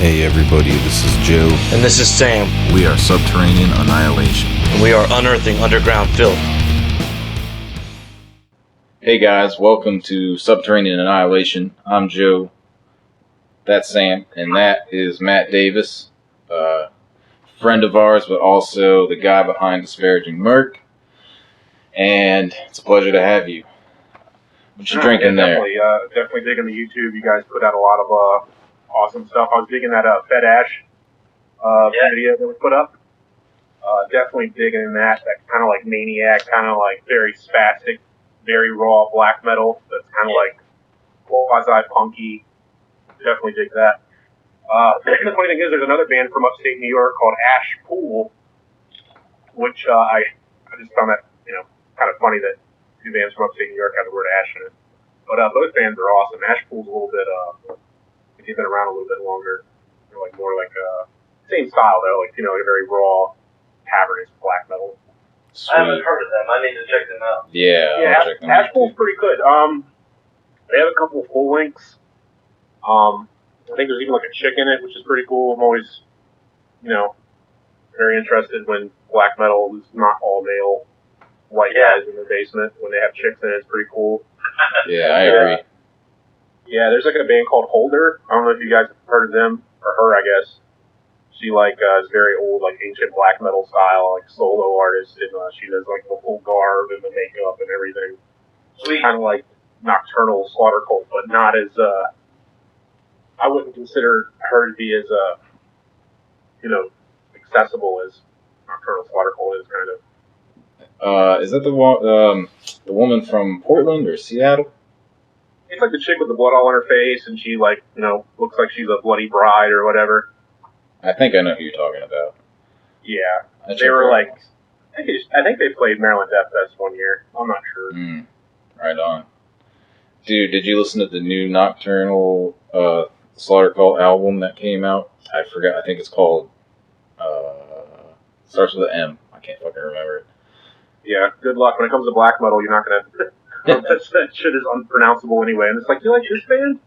Hey everybody, this is Joe. And this is Sam. We are Subterranean Annihilation. And we are unearthing underground filth. Hey guys, welcome to Subterranean Annihilation. I'm Joe. That's Sam. And that is Matt Davis. Friend of ours, but also the guy behind Disparaging Murk. And it's a pleasure to have you. What you drinking there? Definitely digging the YouTube. You guys put out a lot of awesome stuff. I was digging that Fed Ash video that was put up. Definitely digging that. That kind of like Maniac, kind of like very spastic, very raw black metal. That's kind of like quasi-punky. Definitely dig that. The funny thing is, there's another band from upstate New York called Ash Pool, which I just found that kind of funny that two bands from upstate New York have the word Ash in it. But both bands are awesome. Ash Pool's a little bit, if you've been around a little bit longer, they're like more like same style though, like a very raw, cavernous black metal. Sweet. I haven't heard of them. I need to check them out. Yeah, Ash Pool's pretty good. They have a couple of full lengths. I think there's even like a chick in it, which is pretty cool. I'm always, very interested when black metal is not all male white guys in their basement. When they have chicks in it, it's pretty cool. Yeah, I agree. Yeah, there's like a band called Holder. I don't know if you guys have heard of them, or her, I guess. She is very old, like ancient black metal style, like solo artist, and she does like the full garb and the makeup and everything. Sweet. Kind of like Nocturnal Slaughter Cult, but not as I wouldn't consider her to be as accessible as Nocturnal Slaughter Cult is, kind of. Is that the woman from Portland or Seattle? It's like the chick with the blood all on her face, and she looks like she's a bloody bride or whatever. I think I know who you're talking about. Yeah, they were like, I think they played Maryland Death Fest one year. I'm not sure. Right on. Dude, did you listen to the new Nocturnal Slaughter Cult album that came out? I forgot. I think it's called starts with an M. I can't fucking remember it. Yeah, good luck. When it comes to black metal, you're not gonna. that shit is unpronounceable anyway. And it's like, you like this band?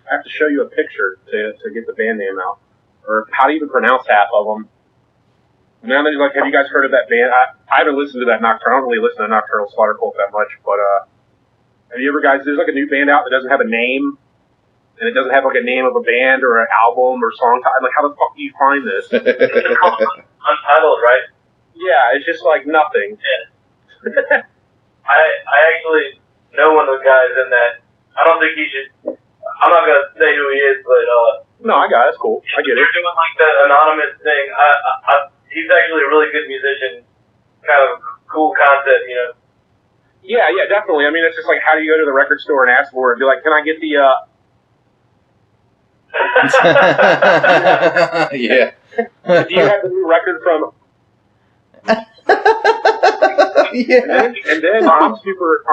I have to show you a picture to get the band name out, or how to even pronounce half of them. And then they're like, have you guys heard of that band? I haven't listened to that Nocturnal. I don't really listen to Nocturnal Slaughter Cult that much, but have you ever guys? There's like a new band out that doesn't have a name, and it doesn't have like a name of a band or an album or song title. Like, how the fuck do you find this? Untitled, right? Yeah, it's just like nothing. Yeah. I actually know one of the guys in that. I don't think he should. I'm not gonna say who he is, but no, I got it. It's cool. I get it. They're doing like the anonymous thing. He's actually a really good musician. Kind of cool concept, Yeah, definitely. I mean, it's just like, how do you go to the record store and ask for it? Be like, can I get the? Yeah. Do you have the new record from? Yeah. And then I'm super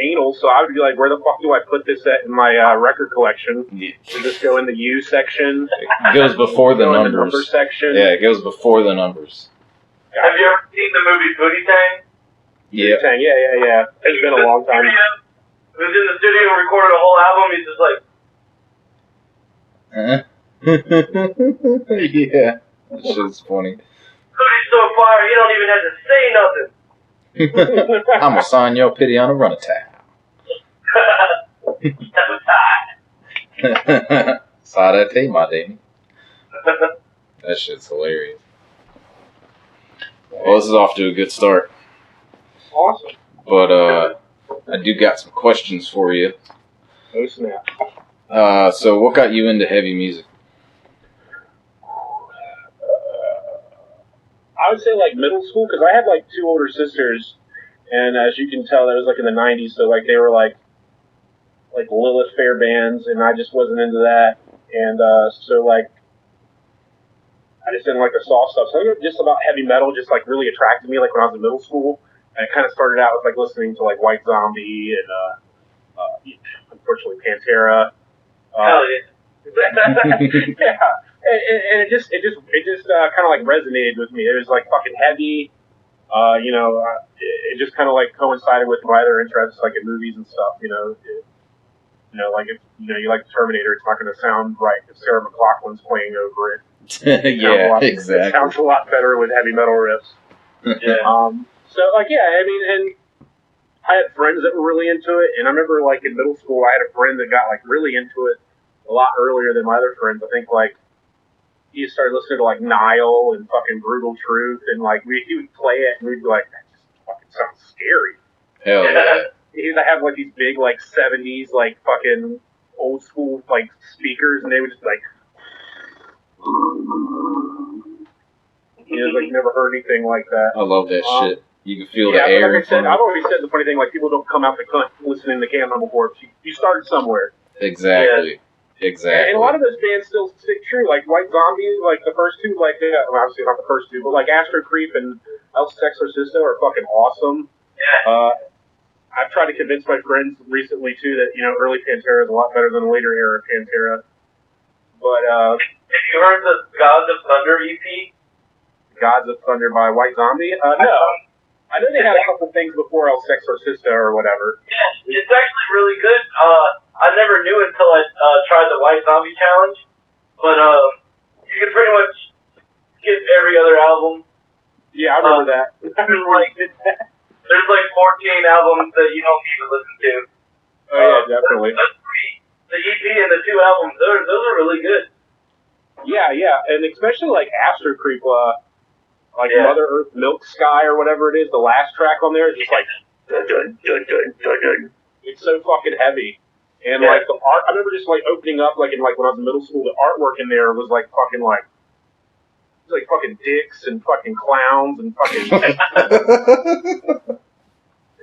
anal, so I would be like, where the fuck do I put this at in my record collection? Yeah. You just go in the U section. It goes before the numbers. In the number section. Yeah, it goes before the numbers. Gotcha. Have you ever seen the movie Booty Tang? Yeah. Yeah. It's been a long time. He was in the studio and recorded a whole album. He's just like, Yeah. That shit's funny. Booty's so fire, he don't even have to say nothing. I'm gonna sign your pity on a run attack. Saw that tape, my Davey. That shit's hilarious. Well, this is off to a good start. Awesome. But I do got some questions for you. Oh snap. So what got you into heavy music? I would say like middle school, because I had like two older sisters, and as you can tell, that was like in the '90s. So like they were like Lilith Fair bands, and I just wasn't into that. And so like I just didn't like the soft stuff. So I think just about heavy metal just like really attracted me. Like when I was in middle school, and it kind of started out with like listening to like White Zombie and unfortunately Pantera. Hell yeah. Yeah. And it just kind of like resonated with me. It was like fucking heavy. It just kind of like coincided with my other interests, like in movies and stuff. You know, like if you like the Terminator, it's not going to sound right if Sarah McLachlan's playing over it. Yeah, It exactly. sounds a lot better with heavy metal riffs. So like, yeah, I mean, and I had friends that were really into it, and I remember like in middle school, I had a friend that got like really into it a lot earlier than my other friends. I think like he started listening to like Nile and fucking Brutal Truth, and like he would play it, and we'd be like, that just fucking sounds scary. Hell yeah. He'd have like these big like '70s like fucking old school like speakers, and they would just like. Like never heard anything like that. I love that shit. You can feel the but air. Like I said, I've always said the funny thing, like people don't come out the cunt listening to Cannibal Corpse. You started somewhere. Exactly. Yeah. Exactly. And a lot of those bands still stick true. Like White Zombie, like the first two, like well, obviously not the first two, but like Astro Creep and El Sexorcisto are fucking awesome. Yeah. I've tried to convince my friends recently too that early Pantera is a lot better than later era Pantera. But have you heard the Gods of Thunder EP? Gods of Thunder by White Zombie? No. I know they had a couple things before El Sexorcisto or whatever. Yeah, it's actually really good. I never knew until I tried the White Zombie Challenge. But you can pretty much skip every other album. Yeah, I remember that. There's like 14 albums that you don't need to listen to. Oh yeah, definitely. The EP and the two albums, those are really good. Yeah, and especially like Astro Creep, Mother Earth Milk Sky or whatever it is, the last track on there is just like dun, dun, dun, dun, dun, dun. It's so fucking heavy. And like the art, I remember just like opening up like when I was in middle school, the artwork in there was like fucking like it was like fucking dicks and fucking clowns and fucking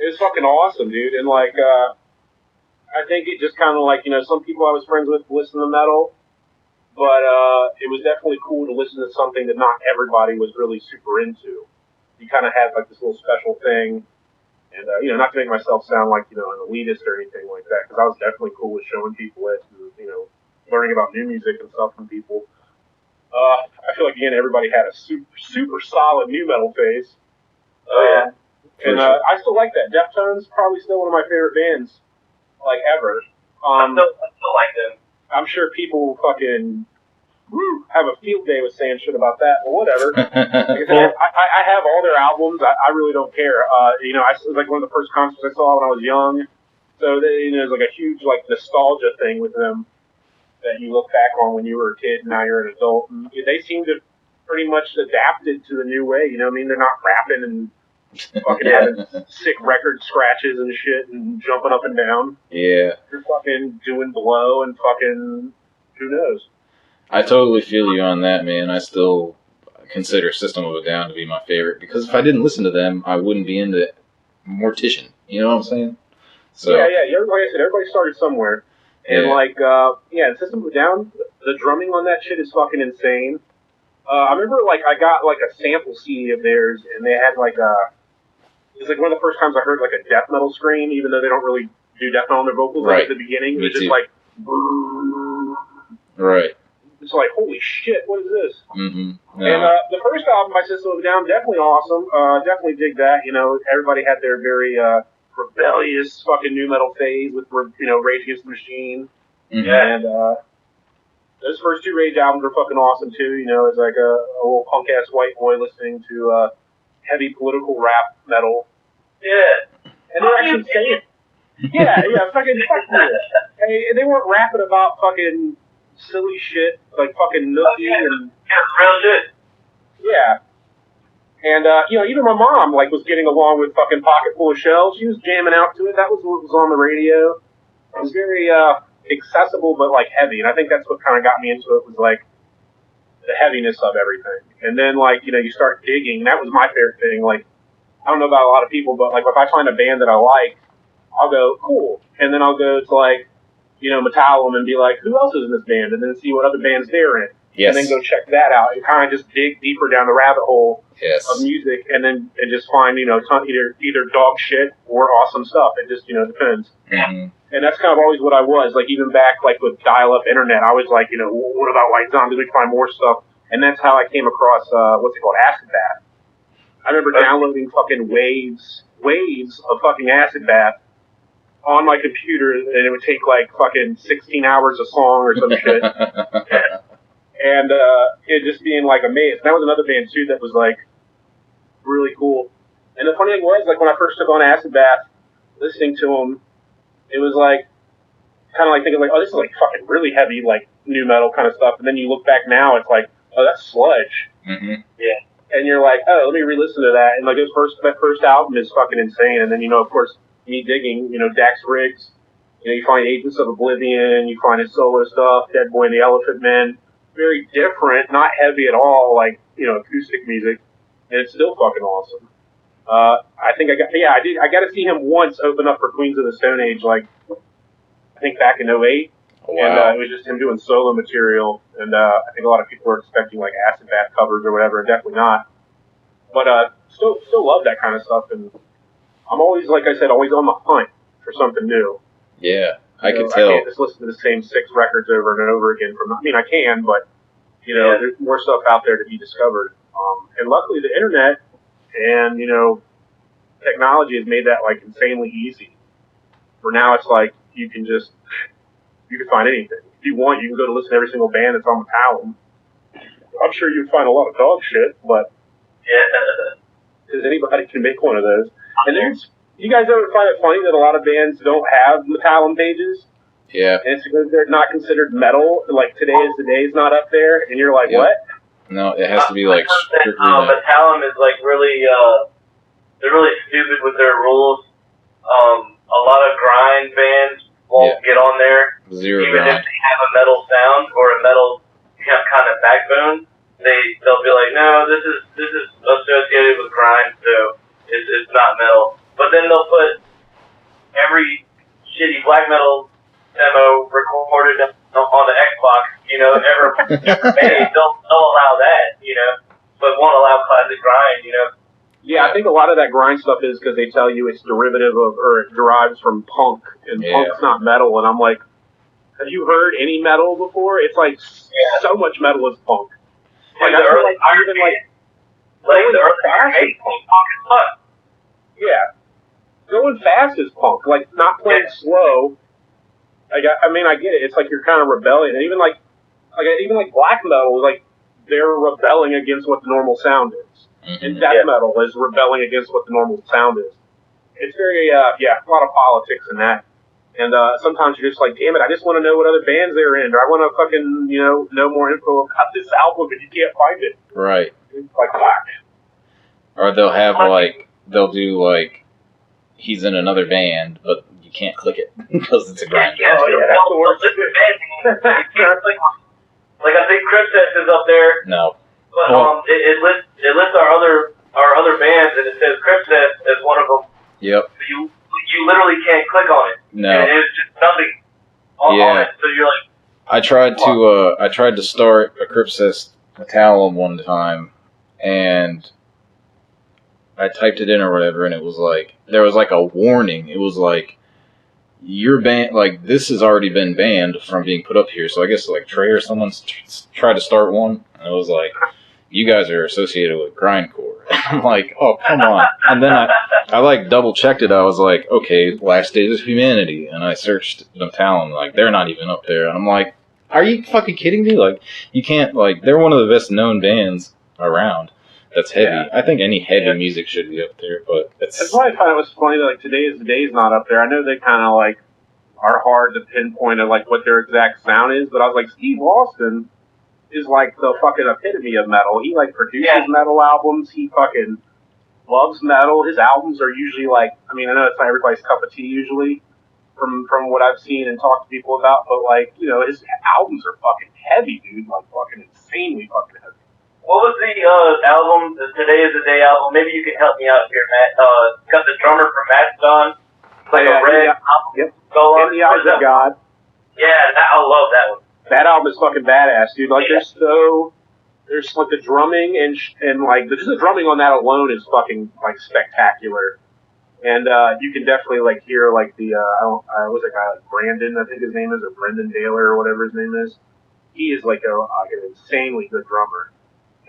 it was fucking awesome, dude. And like I think it just kind of like some people I was friends with listen to metal. But it was definitely cool to listen to something that not everybody was really super into. You kind of had like this little special thing, and not to make myself sound like an elitist or anything like that, because I was definitely cool with showing people it, and learning about new music and stuff from people. I feel like again everybody had a super solid new metal phase, and I still like that. Deftones probably still one of my favorite bands, like ever. I still like them. I'm sure people fucking have a field day with saying shit about that, but whatever. I have all their albums. I really don't care. It was like one of the first concerts I saw when I was young. So there's like a huge like nostalgia thing with them that you look back on when you were a kid and now you're an adult. And they seem to pretty much adapted to the new way. You know what I mean? They're not rapping and fucking having sick record scratches and shit and jumping up and down. Yeah. You're fucking doing blow and fucking who knows. I totally feel you on that, man. I still consider System of a Down to be my favorite because if I didn't listen to them, I wouldn't be into Mortician. You know what I'm saying? So yeah. Like I said, everybody started somewhere, and System of a Down, the drumming on that shit is fucking insane. I remember like I got like a sample CD of theirs, and they had like it was like one of the first times I heard like a death metal scream, even though they don't really do death metal on their vocals like, at the beginning. It was just like, right. It's like, holy shit, what is this? Mm-hmm. No. And the first album by System of a Down, definitely awesome. Definitely dig that. Everybody had their very rebellious fucking new metal phase with Rage Against the Machine. Mm-hmm. And those first two Rage albums were fucking awesome too. It's like a little punk ass white boy listening to heavy political rap metal. Yeah. And they're actually saying, fucking fuck you. Hey, they weren't rapping about fucking silly shit like fucking Nookie and real shit. Yeah. And even my mom like was getting along with fucking Pocket Full of Shells. She was jamming out to it. That was what was on the radio. It was very accessible but like heavy, and I think that's what kind of got me into it was like the heaviness of everything. And then like you start digging. That was my favorite thing. Like I don't know about a lot of people, but like if I find a band that I like, I'll go cool, and then I'll go to like Metallum and be like, who else is in this band? And then see what other bands they're in. Yes. And then go check that out and kind of just dig deeper down the rabbit hole of music and just find, either dog shit or awesome stuff. It just, depends. Mm-hmm. And that's kind of always what I was. Like, even back, like, with dial-up internet, I was like, what about White Zombie? We can find more stuff. And that's how I came across, Acid Bath. I remember downloading fucking waves of fucking Acid Bath. on my computer, and it would take like fucking 16 hours a song or some shit. And it just being like amazed. That was another band too that was like really cool. And the funny thing was, like when I first took on Acid Bath, listening to them, it was like kind of like thinking like, oh, this is like fucking really heavy, like new metal kind of stuff. And then you look back now, it's like, oh, that's sludge. Mm-hmm. Yeah. And you're like, oh, let me re-listen to that. And like that first album is fucking insane. And then of course, me digging, Dax Riggs. You find Agents of Oblivion, you find his solo stuff, Dead Boy and the Elephant Men. Very different, not heavy at all, like acoustic music, and it's still fucking awesome. I think I got to see him once open up for Queens of the Stone Age, like I think back in '08, Wow. And it was just him doing solo material, and I think a lot of people were expecting like Acid Bath covers or whatever, and definitely not. But still love that kind of stuff, and I'm always, like I said, always on the hunt for something new. Yeah. I could tell. I can't just listen to the same 6 records over and over again. I can, but there's more stuff out there to be discovered. And luckily, the internet and technology has made that like insanely easy. For now, it's like you can find anything if you want. You can go to listen to every single band that's on the album. I'm sure you'd find a lot of dog shit, but because anybody can make one of those. And you guys ever find it funny that a lot of bands don't have Metallum pages? Yeah. And it's because they're not considered metal. Like Today Is the Day is not up there, and you're like, what? No, it has to be like strictly Metallum is like really, they're really stupid with their rules. A lot of grind bands won't get on there, zero even grind. if they have a metal sound or a metal kind of backbone. They'll be like, no, this is associated with grind, so it's not metal. But then they'll put every shitty black metal demo recorded on the Xbox, ever made. They'll allow that, but won't allow classic grind, Yeah, I think a lot of that grind stuff is because they tell you it's derivative of, or it derives from punk, and punk's not metal. And I'm like, have you heard any metal before? It's like so much metal is punk. Like the early punk is fun. Yeah. Going fast is punk. Like, not playing slow. I get it. It's like you're kind of rebelling. And even like black metal, like, they're rebelling against what the normal sound is. Mm-hmm. And death metal is rebelling against what the normal sound is. It's very, a lot of politics in that. And sometimes you're just like, damn it, I just want to know what other bands they're in. Or I want to fucking, know more info about this album, but you can't find it. Right. It's like, fuck. Or they'll do like, he's in another band, but you can't click it because it's a grind. That's the worst. Like I think Cryptest is up there. No. But it lists our other bands, and it says Cryptest as one of them. Yep. So you literally can't click on it. No. And it's just nothing on it. So you're like. I tried to start a Cryptest Metallum one time, and I typed it in or whatever, and it was like, there was like a warning. It was like, your band, like, this has already been banned from being put up here. So I guess like Trey or someone's tried to start one, and it was like, you guys are associated with grindcore. I'm like, oh, come on. And then I like double checked it. I was like, okay, Last Days of Humanity, and I searched Metallum, like, they're not even up there. And I'm like, are you fucking kidding me? Like, you can't, like, they're one of the best known bands around. That's heavy. Yeah. I think any heavy music should be up there, but that's why I thought it was funny that like Today Is the Day is not up there. I know they kind of like are hard to pinpoint of like what their exact sound is, but I was like, Steve Austin is like the fucking epitome of metal. He like produces metal albums. He fucking loves metal. His albums are usually like, I mean, I know it's not everybody's cup of tea usually, from what I've seen and talked to people about, but like, his albums are fucking heavy, dude. Like fucking insanely fucking heavy. What was the album, the Today Is the Day album? Maybe you can help me out here, Matt. Got the drummer from Mastodon. Like a red album. Yep. In the Eyes of God. Yeah, I love that one. That album is fucking badass, dude. Like, there's like the drumming and like, just the drumming on that alone is fucking, like, spectacular. And, you can definitely, like, hear, like, the, what's that guy, like, Brandon, I think his name is, or Brendan Taylor, or whatever his name is. He is, like, an insanely good drummer.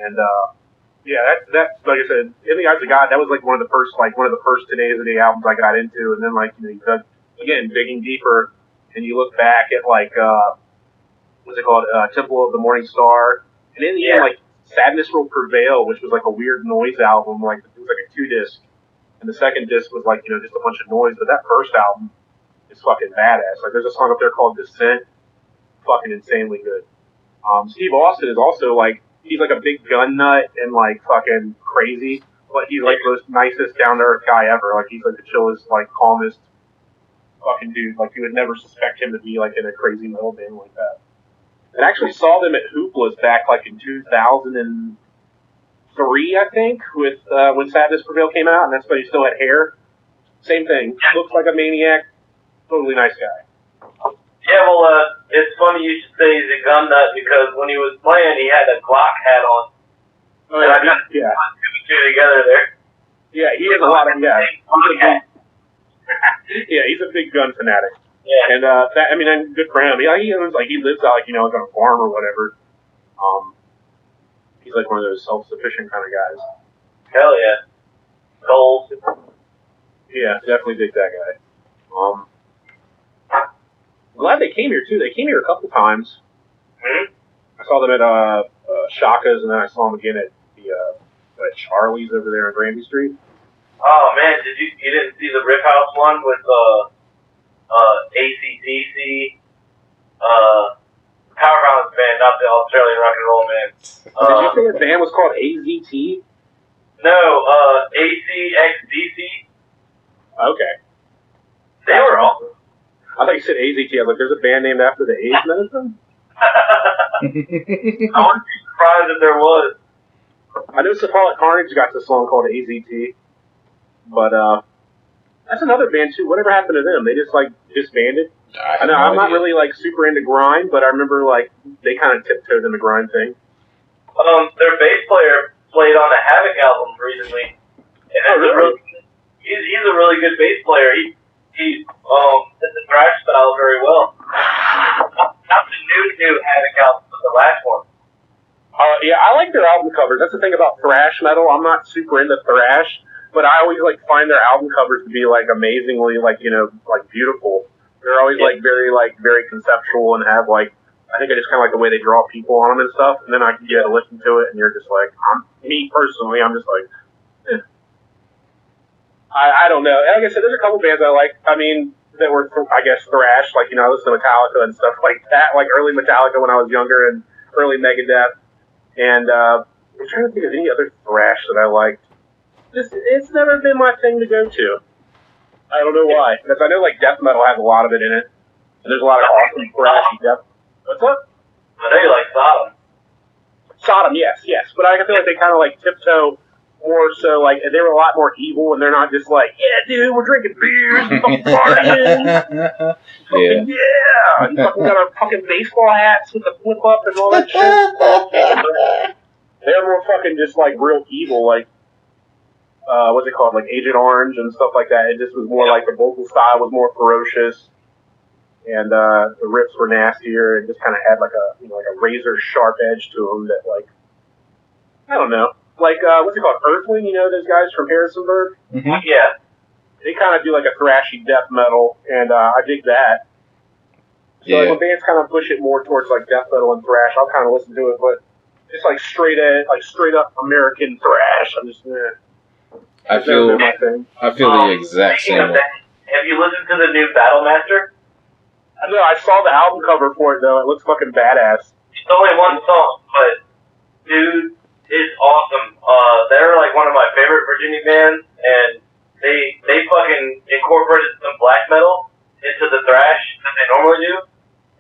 And, that like I said, In the Eyes of God, that was like one of the first Today Is the Day albums I got into. And then like, you again, digging deeper, and you look back at like what's it called, Temple of the Morning Star, and in the end, like Sadness Will Prevail, which was like a weird noise album, like it was like a 2-disc, and the second disc was like just a bunch of noise. But that first album is fucking badass. Like there's a song up there called Descent, fucking insanely good. Steve Austin is also like he's like a big gun nut and like fucking crazy, but he's like the most nicest down to earth guy ever. Like he's like the chillest, like calmest fucking dude. Like you would never suspect him to be like in a crazy metal band like that. I actually saw them at Hoopla's back like in 2003, I think, with when Sadness Prevail came out, and that's when he still had hair. Same thing. Looks like a maniac. Totally nice guy. Yeah, well, it's funny you should say he's a gun nut because when he was playing, he had a Glock hat on. Oh, and I got yeah. two together there. Yeah, he has a lot of yeah, he's a big gun fanatic. Yeah. And I mean, good for him. He owns, like he lives out like like on a farm or whatever. He's like one of those self-sufficient kind of guys. Hell yeah. Goals. Yeah, definitely dig that guy. I'm glad they came here too. They came here a couple times. Mm-hmm. I saw them at Shaka's, and then I saw them again at the at Charlie's over there on Granby Street. Oh man, you didn't see the Riff House one with AC/DC, Power Violence band, not the Australian rock and roll band. Did you say the band was called AZT? No, ACXDC. Okay. They were awesome. I thought you said AZT. I was like, there's a band named after the AIDS medicine? I wouldn't be surprised if there was. I know Cephalic Carnage got this song called AZT, but that's another band too. Whatever happened to them? They just like disbanded. I know I'm not really like super into grind, but I remember like they kind of tiptoed in the grind thing. Their bass player played on a Havoc album recently, and he's a really good bass player. He did the thrash style very well. Not the new Havoc album, but the last one. Yeah, I like their album covers. That's the thing about thrash metal. I'm not super into thrash, but I always like find their album covers to be like amazingly like beautiful. They're always like very conceptual and have like I think I just kind of like the way they draw people on them and stuff. And then I can get to listen to it, and you're just like me personally, I'm just like. I don't know. Like I said, there's a couple bands I like. I mean, that were, I guess, thrash. Like, I listen to Metallica and stuff like that. Like early Metallica when I was younger and early Megadeth. And I'm trying to think of any other thrash that I liked. It's never been my thing to go to. I don't know why. Because I know, like, death metal has a lot of it in it. And there's a lot of awesome thrashy death. What's up? I know you like Sodom. Sodom, yes. But I feel like they kind of, like, tiptoe more so, like, they were a lot more evil, and they're not just like, yeah, dude, we're drinking beers and fucking partying. Yeah. And fucking got our fucking baseball hats with the flip up and all that shit. They're more fucking just, like, real evil, like, what's it called, like Agent Orange and stuff like that. It just was more like the vocal style was more ferocious, and the riffs were nastier, and just kind of had like a like a razor sharp edge to them that like I don't know, like what's it called, Earthling? Those guys from Harrisonburg. Mm-hmm. Yeah, they kind of do like a thrashy death metal, and I dig that. So like, when bands kind of push it more towards like death metal and thrash, I'll kind of listen to it, but it's like straight up American thrash. I'm just I feel the exact same way. Have you listened to the new Battlemaster? No, I saw the album cover for it though. It looks fucking badass. It's only one song, but dude, it's awesome. They're like one of my favorite Virginia bands, and they fucking incorporated some black metal into the thrash that they normally do,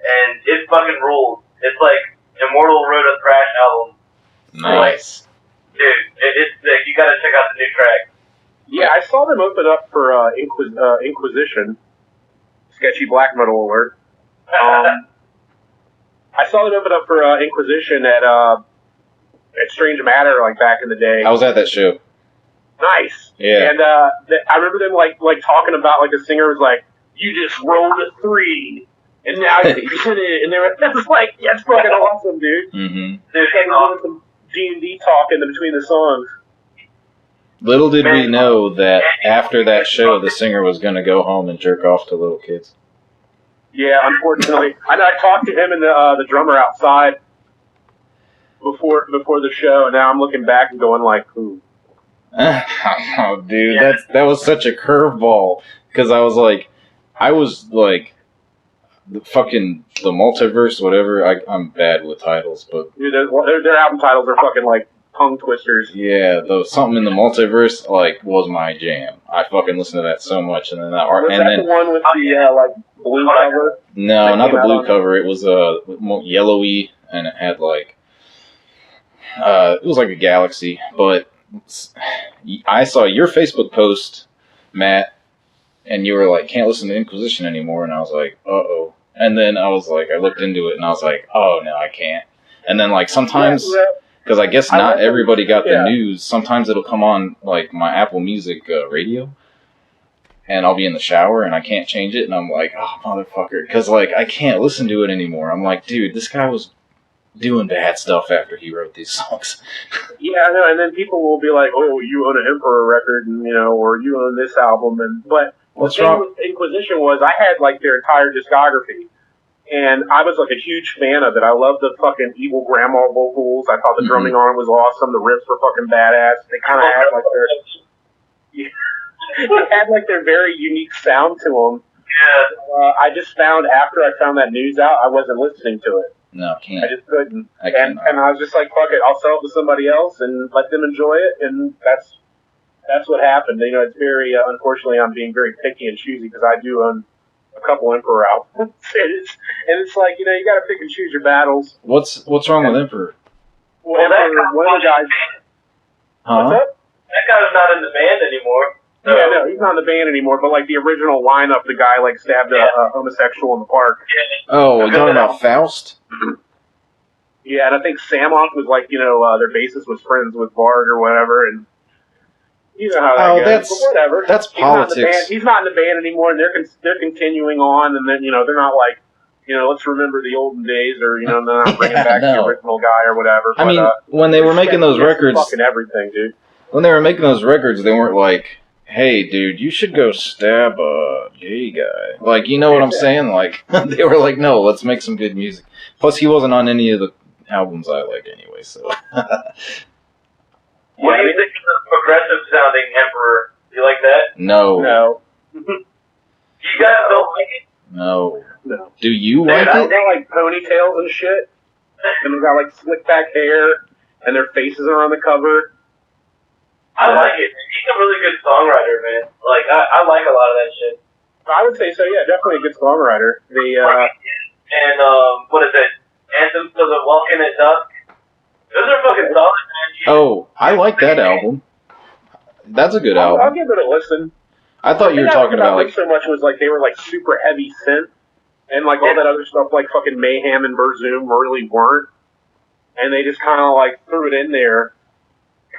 and it fucking rules. It's like Immortal Road of Thrash album. Nice. Dude, it's sick. You gotta check out the new track. Yeah, I saw them open up for Inquisition. Sketchy black metal alert. I saw them open up for Inquisition at Strange Matter, like back in the day. I was at that show. Nice. Yeah. And I remember them like talking about like the singer was like, "You just rolled a 3, and now you're in it," and they were just like, "Yeah, it's fucking awesome, dude." Mm-hmm. They're doing some D&D talk in between the songs. Little did we know that after that show, the singer was going to go home and jerk off to little kids. Yeah, unfortunately, I talked to him and the drummer outside before the show, and now I'm looking back and going like, "Ooh." Oh, dude, that was such a curveball because I was like, the multiverse, whatever. I'm bad with titles, but Dude, their album titles are fucking like tongue twisters. yeah, something in the multiverse like was my jam. I fucking listened to that so much, and then that art, Was and that then the one with the like blue cover? no, not the came out blue on- cover. It was more yellowy, and it had like it was like a galaxy. But I saw your Facebook post, Matt, and you were like, "Can't listen to Inquisition anymore," and I was like, "Uh oh." And then I was like, I looked into it, and I was like, "Oh no, I can't." And then like sometimes. Yeah, Because I guess I not like everybody got the yeah. news. Sometimes it'll come on like my Apple Music radio, and I'll be in the shower and I can't change it, and I'm like, oh motherfucker, because like I can't listen to it anymore. I'm like, dude, this guy was doing bad stuff after he wrote these songs. Yeah, I know. And then people will be like, "Oh, you own an Emperor record, and or you own this album." But What's the thing wrong? with Inquisition was I had like their entire discography. And I was like a huge fan of it. I loved the fucking evil grandma vocals. I thought the drumming on it was awesome. The riffs were fucking badass. They kind of had like they had like their very unique sound to them. Yeah. I just found after I found that news out, I wasn't listening to it. No, I can't. just couldn't. I And cannot. I was just like, fuck it, I'll sell it to somebody else and let them enjoy it. And that's what happened. It's very unfortunately I'm being very picky and choosy because I do own a couple Emperor albums, and it's like you got to pick and choose your battles. What's wrong with Emperor? Well, Emperor, one of the guys. Huh? What's up? That guy's not in the band anymore. So. Yeah, no, he's not in the band anymore. But like the original lineup, the guy like stabbed a homosexual in the park. Oh, we're talking about Faust? Yeah, and I think Samoth was like their bassist was friends with Varg or whatever, and you know how that goes. But whatever. That's politics. He's not in the band anymore, and they're continuing on, and then they're not like let's remember the olden days, or they're not bringing back the original guy or whatever. I mean, when they were making those records, fucking everything, dude. When they were making those records, they weren't like, "Hey, dude, you should go stab a gay guy." Like, you know what I'm saying? Like, they were like, "No, let's make some good music." Plus, he wasn't on any of the albums I like anyway, so. What do you think of the progressive sounding Emperor? Do you like that? No. No. You guys don't like it? No. No. Do you They like got it? like ponytails and shit, and they got like slick back hair, and their faces are on the cover. I like it. He's a really good songwriter, man. Like, I like a lot of that shit. I would say so, yeah, definitely a good songwriter. And, what is it? Anthems to the Welkin at Dusk? Those are fucking solid, man. Oh, I like that album. That's a good I'll album. give it a listen. I thought you were talking about like. So much was like they were like super heavy synth, and like all that other stuff like fucking Mayhem and Berzoom really weren't, and they just kind of like threw it in there,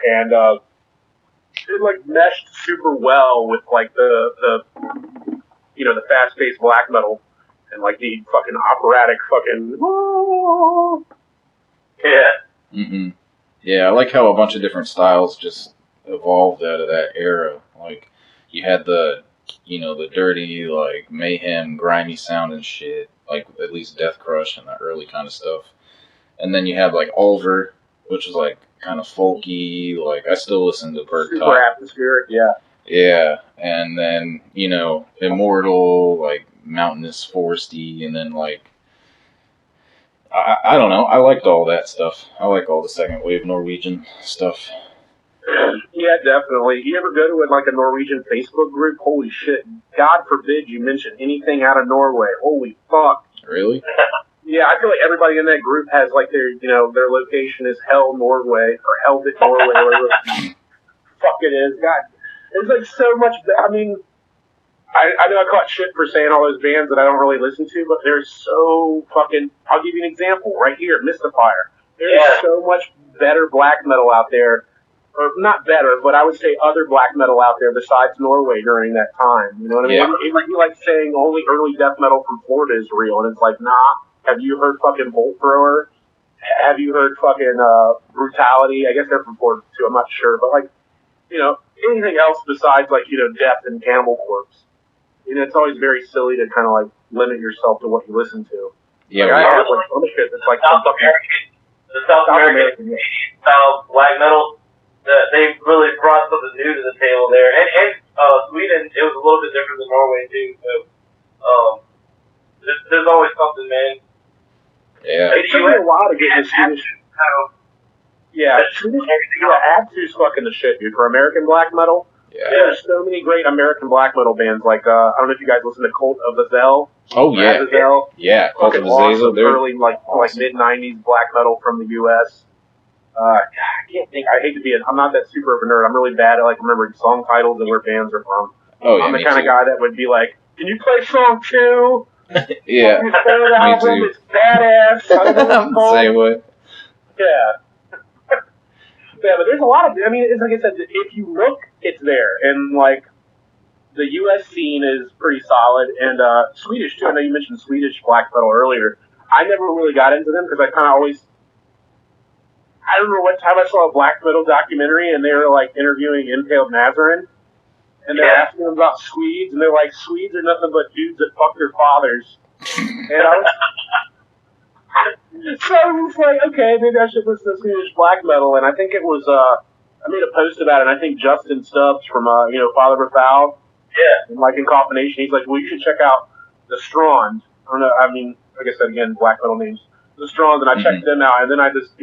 and it like meshed super well with like the fast paced black metal and like the fucking operatic fucking. Yeah. Mm-mm. Yeah, I like how a bunch of different styles just evolved out of that era. Like, you had the dirty, like, Mayhem, grimy sound and shit. Like, at least Death Crush and the early kind of stuff. And then you had, like, Ulver, which was, like, kind of folky. Like, I still listen to Bird Super Top. atmospheric, yeah. Yeah, and then, Immortal, like, mountainous, foresty, and then, like, I don't know. I liked all that stuff. I like all the second wave Norwegian stuff. Yeah, definitely. You ever go to like a Norwegian Facebook group? Holy shit. God forbid you mention anything out of Norway. Holy fuck. Really? Yeah, I feel like everybody in that group has like their location is Hell Norway or Helvit Norway, whatever the fuck it is. God, there's like so much. I mean, I know I caught shit for saying all those bands that I don't really listen to, but there's so fucking. I'll give you an example right here, Mystifier. There's so much better black metal out there, or not better, but I would say other black metal out there besides Norway during that time. You know what I mean? Yeah. It might be like saying only early death metal from Florida is real, and it's like, nah. Have you heard fucking Bolt Thrower? Have you heard fucking Brutality? I guess they're from Florida too. I'm not sure, but like anything else besides like Death and Cannibal Corpse. It's always very silly to kind of like limit yourself to what you listen to. Yeah, like, I have like some shit that's like the South American style black metal. They really brought something new to the table there, and Sweden, it was a little bit different than Norway too. So there's always something, man. Yeah. It took me a while to get into Swedish. Yeah, Swedish. Absu's fucking the shit, dude. For American black metal, there's so many great American black metal bands. Like I don't know if you guys listen to Cult of the Zell. Oh yeah, yeah. Cult of the Zell. Early like mid '90s black metal from the U.S. I can't think. I hate to be. I'm not that super of a nerd. I'm really bad at like remembering song titles and where bands are from. Oh yeah, I'm the kind of guy that would be like, "Can you play song 2? Yeah, me too. It's badass." I'm the same way. Yeah. Yeah, but there's a lot of. I mean, it's like I said. If you look, it's there, and like the U.S. scene is pretty solid, and Swedish too. I know you mentioned Swedish black metal earlier. I never really got into them because I kind of always. I don't remember what time I saw a black metal documentary, and they were like interviewing Impaled Nazarene, and they're asking them about Swedes, and they're like, Swedes are nothing but dudes that fuck their fathers. And I was. So I was like, okay, maybe I should listen to Swedish black metal, and I think it was, I made a post about it, and I think Justin Stubbs from, Father Berthal, and like in Coffin Nation, he's like, well, you should check out the Strond. I don't know, I mean, like I said, again, black metal names. The Strond, and I checked them out, and then I just,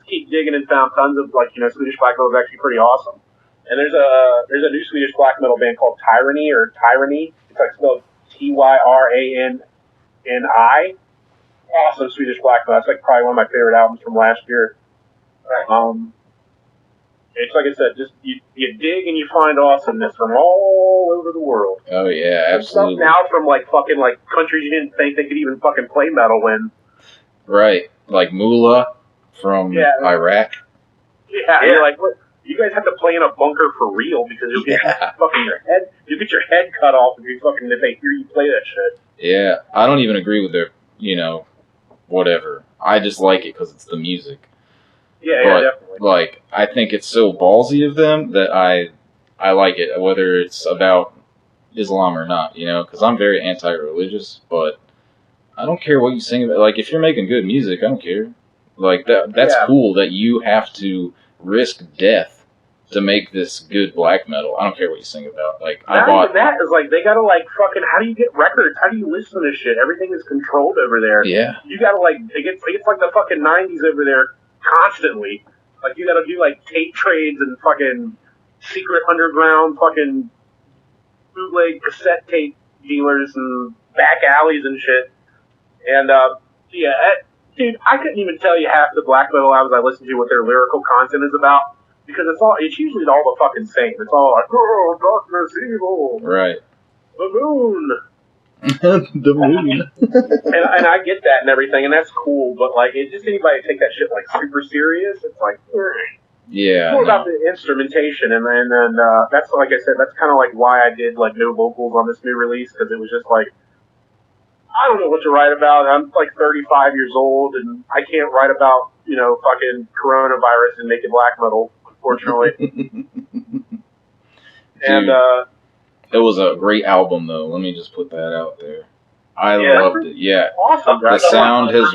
keep digging and found tons of, like, Swedish black metal is actually pretty awesome. And there's a new Swedish black metal band called Tyranny, or Tyranny. It's like spelled Tyranni. Awesome Swedish black metal. That's like probably one of my favorite albums from last year. It's like I said, just you dig and you find awesomeness from all over the world. Oh yeah, absolutely. Stuff now from like fucking like countries you didn't think they could even fucking play metal in. Right, like Moolah from Iraq. Yeah, you're like, what? You guys have to play in a bunker for real because you'll get you'll get your head cut off if they hear you play that shit. Yeah, I don't even agree with their, whatever. I just like it because it's the music. Yeah, but, definitely. Like, I think it's so ballsy of them that I like it, whether it's about Islam or not, because I'm very anti-religious, but I don't care what you sing about. Like, if you're making good music, I don't care. Like, that's cool that you have to risk death to make this good black metal. I don't care what you sing about. Like, even that is like, they gotta like fucking, how do you get records? How do you listen to shit? Everything is controlled over there. Yeah. You gotta like, it's like the fucking 90s over there constantly. Like, you gotta do like tape trades and fucking secret underground fucking bootleg cassette tape dealers and back alleys and shit. And, dude, I couldn't even tell you half the black metal albums I listen to what their lyrical content is about. Because it's usually all the fucking same. It's all like, oh, darkness, evil. Right. The moon. The moon. and I get that and everything, and that's cool, but like, it's just anybody take that shit like super serious, it's like, yeah. It's more about the instrumentation, and then that's, like I said, that's kind of like why I did like no vocals on this new release, because it was just like, I don't know what to write about. I'm like 35 years old, and I can't write about, fucking coronavirus and naked black metal. Unfortunately. And it was a great album, though. Let me just put that out there. I loved it. Yeah. Awesome. The sound has.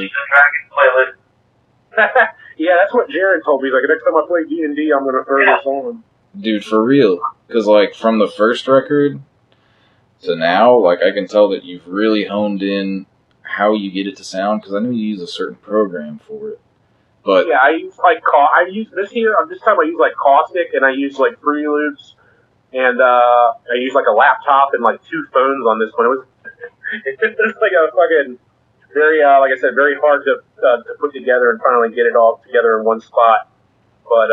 Yeah, that's what Jared told me. He's like, next time I play D&D, I'm gonna throw this on. Dude, for real. Because like from the first record to now, like I can tell that you've really honed in how you get it to sound. Because I know you use a certain program for it. But yeah, I use like this time I use like Caustic, and I use like Fruity Loops, and I use like a laptop and like 2 phones on this one. It's like a fucking very like I said, very hard to put together and finally get it all together in one spot. But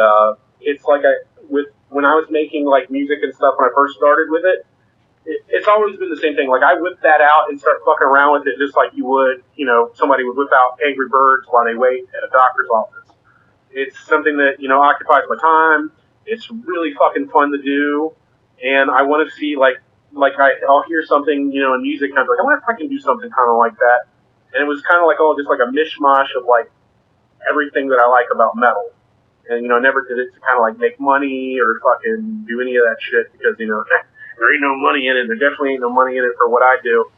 it's like when I was making like music and stuff when I first started with it, it's always been the same thing. Like, I whip that out and start fucking around with it just like you would, somebody would whip out Angry Birds while they wait at a doctor's office. It's something that, occupies my time. It's really fucking fun to do. And I want to see, I'll hear something, in music, and I'm like, I wonder if I can do something kind of like that. And it was kind of like, just like a mishmash of, like, everything that I like about metal. And, I never did it to kind of like make money or fucking do any of that shit because, there ain't no money in it. There definitely ain't no money in it for what I do.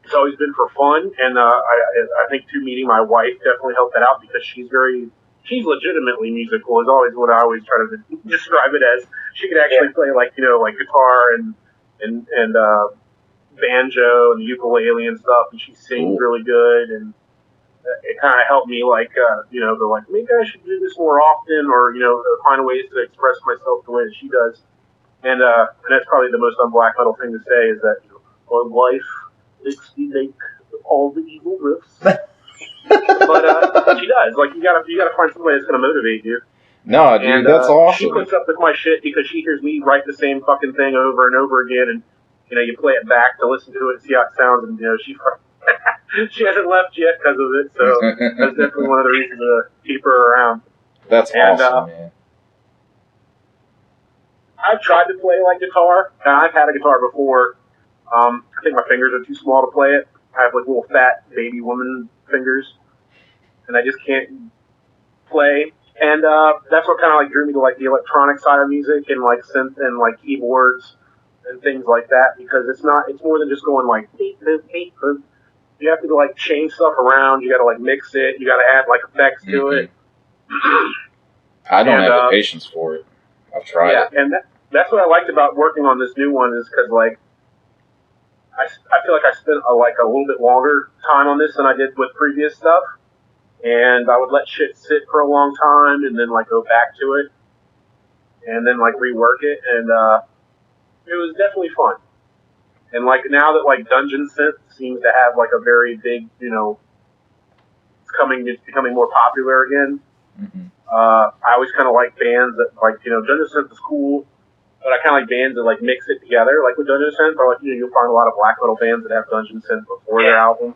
It's always been for fun. And I think, too, meeting my wife definitely helped that out because she's legitimately musical is always what I always try to describe it as. She could actually play like guitar and banjo and the ukulele and stuff, and she sings really good, and it kind of helped me go like, maybe I should do this more often, or find ways to express myself the way that she does, and that's probably the most un-black metal thing to say is that my wife makes me make all the evil riffs, but she does. Like you gotta find somebody that's gonna motivate you. No, dude, that's awesome. She puts up with my shit because she hears me write the same fucking thing over and over again, and you play it back to listen to it and see how it sounds, and she hasn't left yet because of it, so that's definitely one of the reasons to keep her around. That's awesome, man. I've tried to play like guitar, and I've had a guitar before. I think my fingers are too small to play it. I have like little fat baby woman fingers, and I just can't play. And that's what kind of like drew me to like the electronic side of music and like synth and like keyboards and things like that, because it's more than just going like beep boop beep boop. You have to like change stuff around. You got to like mix it. You got to add like effects to it. I don't have the patience for it. I've tried it. And that's what I liked about working on this new one is because like I feel like I spent a little bit longer time on this than I did with previous stuff, and I would let shit sit for a long time and then like go back to it and then like rework it, and it was definitely fun. And like now that like Dungeon Synth seems to have like a very big, it's becoming more popular again. I always kind of like bands that like, Dungeon Synth is cool, but I kind of like bands that like mix it together, like with Dungeon Synth, or like you'll find a lot of black metal bands that have Dungeon Synth before their album,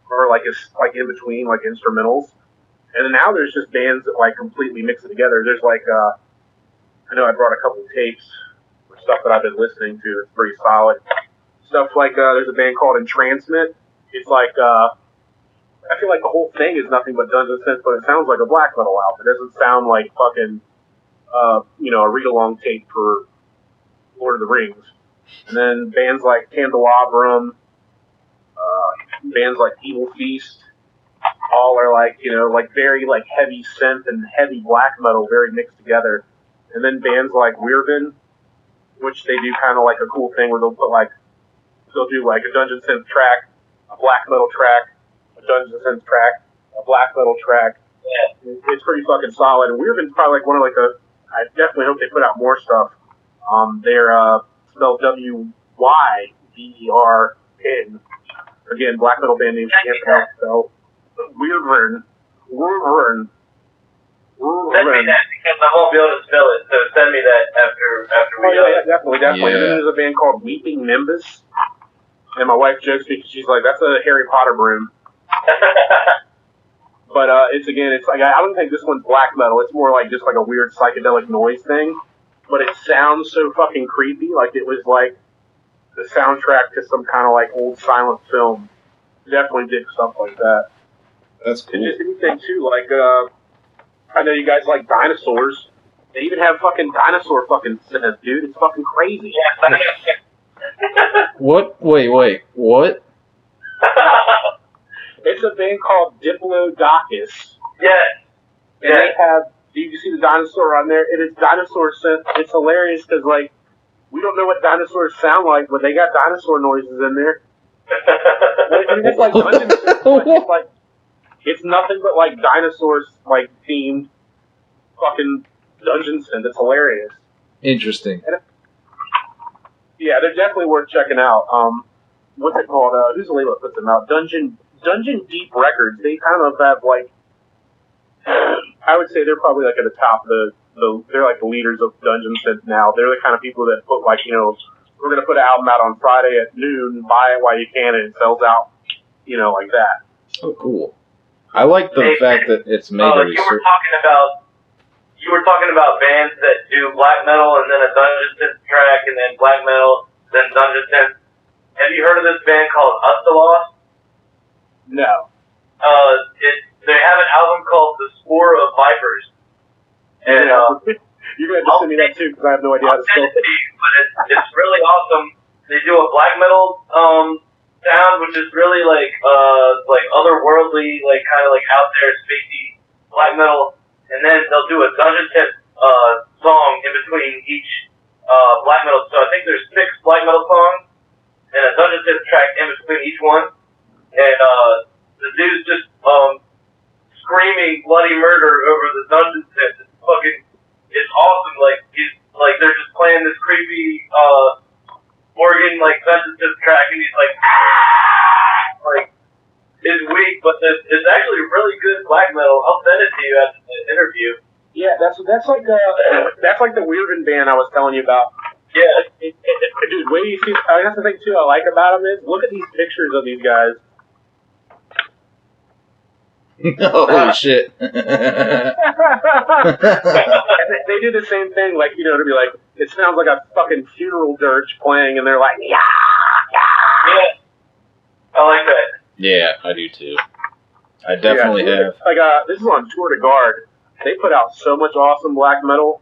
or like it's like in between like instrumentals. And then now there's just bands that like completely mix it together. There's like I know I brought a couple of tapes for stuff that I've been listening to that's pretty solid. Stuff like there's a band called Entrancement. It's like I feel like the whole thing is nothing but Dungeon Synth, but it sounds like a black metal album. It doesn't sound like fucking a read-along tape for Lord of the Rings. And then bands like Candelabrum, bands like Evil Feast, all are like, like very like heavy synth and heavy black metal, very mixed together. And then bands like Weirvin, which they do kind of like a cool thing where they'll do like a Dungeon Synth track, a black metal track, a Dungeon Synth track, a black metal track. Yeah. It's pretty fucking solid. And Weirvin's probably like one of like I definitely hope they put out more stuff. They're spelled Wyvern. Again, black metal band name. Can't pronounce spell. Weirvin. Send me that because I won't be able to spell it. So send me that after we. Yeah, definitely. Yeah. And then there's a band called Weeping Nimbus, and my wife jokes because she's like, "That's a Harry Potter broom." But it's like I don't think this one's black metal. It's more like just like a weird psychedelic noise thing. But it sounds so fucking creepy, like it was like the soundtrack to some kind of like old silent film. Definitely dig stuff like that. That's cool. And just anything too, like I know you guys like dinosaurs. They even have fucking dinosaur fucking synth, dude. It's fucking crazy. What? Wait. What? It's a band called Diplodocus. Yes. And they have. Do you see the dinosaur on there? It is dinosaur synth. It's hilarious because like we don't know what dinosaurs sound like, but they got dinosaur noises in there. I mean, it's like Dungeon Synth, it's nothing but like dinosaurs like themed fucking Dungeon Synth. It's hilarious. Interesting. Yeah, they're definitely worth checking out. What's it called? Who's the label that puts them out? Dungeon Deep Records. They kind of have like, I would say they're probably like at the top of they're like the leaders of Dungeon Synth now. They're the kind of people that put like, we're going to put an album out on Friday at noon, buy it while you can, and it sells out, like that. Oh, cool. I like the fact that it's made you were talking about bands that do black metal and then a Dungeon Synth track and then black metal, then Dungeon Synth. Have you heard of this band called Ustalost? No. they have an album called The Spore of Vipers. And you're gonna have to send me that too because I have no idea how to spell it. But it's really awesome. They do a black metal sound, which is really like otherworldly, like kind of like out there, spacey black metal. And then they'll do a Dungeon Tip song in between each black metal. So I think there's 6 black metal songs and a Dungeon Tip track in between each one. And the dude's just screaming bloody murder over the Dungeon Tip. It's awesome. Like they're just playing this creepy organ like Dungeon Tip track, and he's like it's weak, but it's actually really good black metal. I'll send it to you after the interview. Yeah, that's like the Weirden band I was telling you about. Yeah, dude. Wait, you see? That's the thing too. I like about them is look at these pictures of these guys. Oh shit! They do the same thing, like to be like, it sounds like a fucking funeral dirge playing, and they're like, yeah. I like that. Yeah, I do too. I definitely have. Like, this is on Tour de Garde. They put out so much awesome black metal.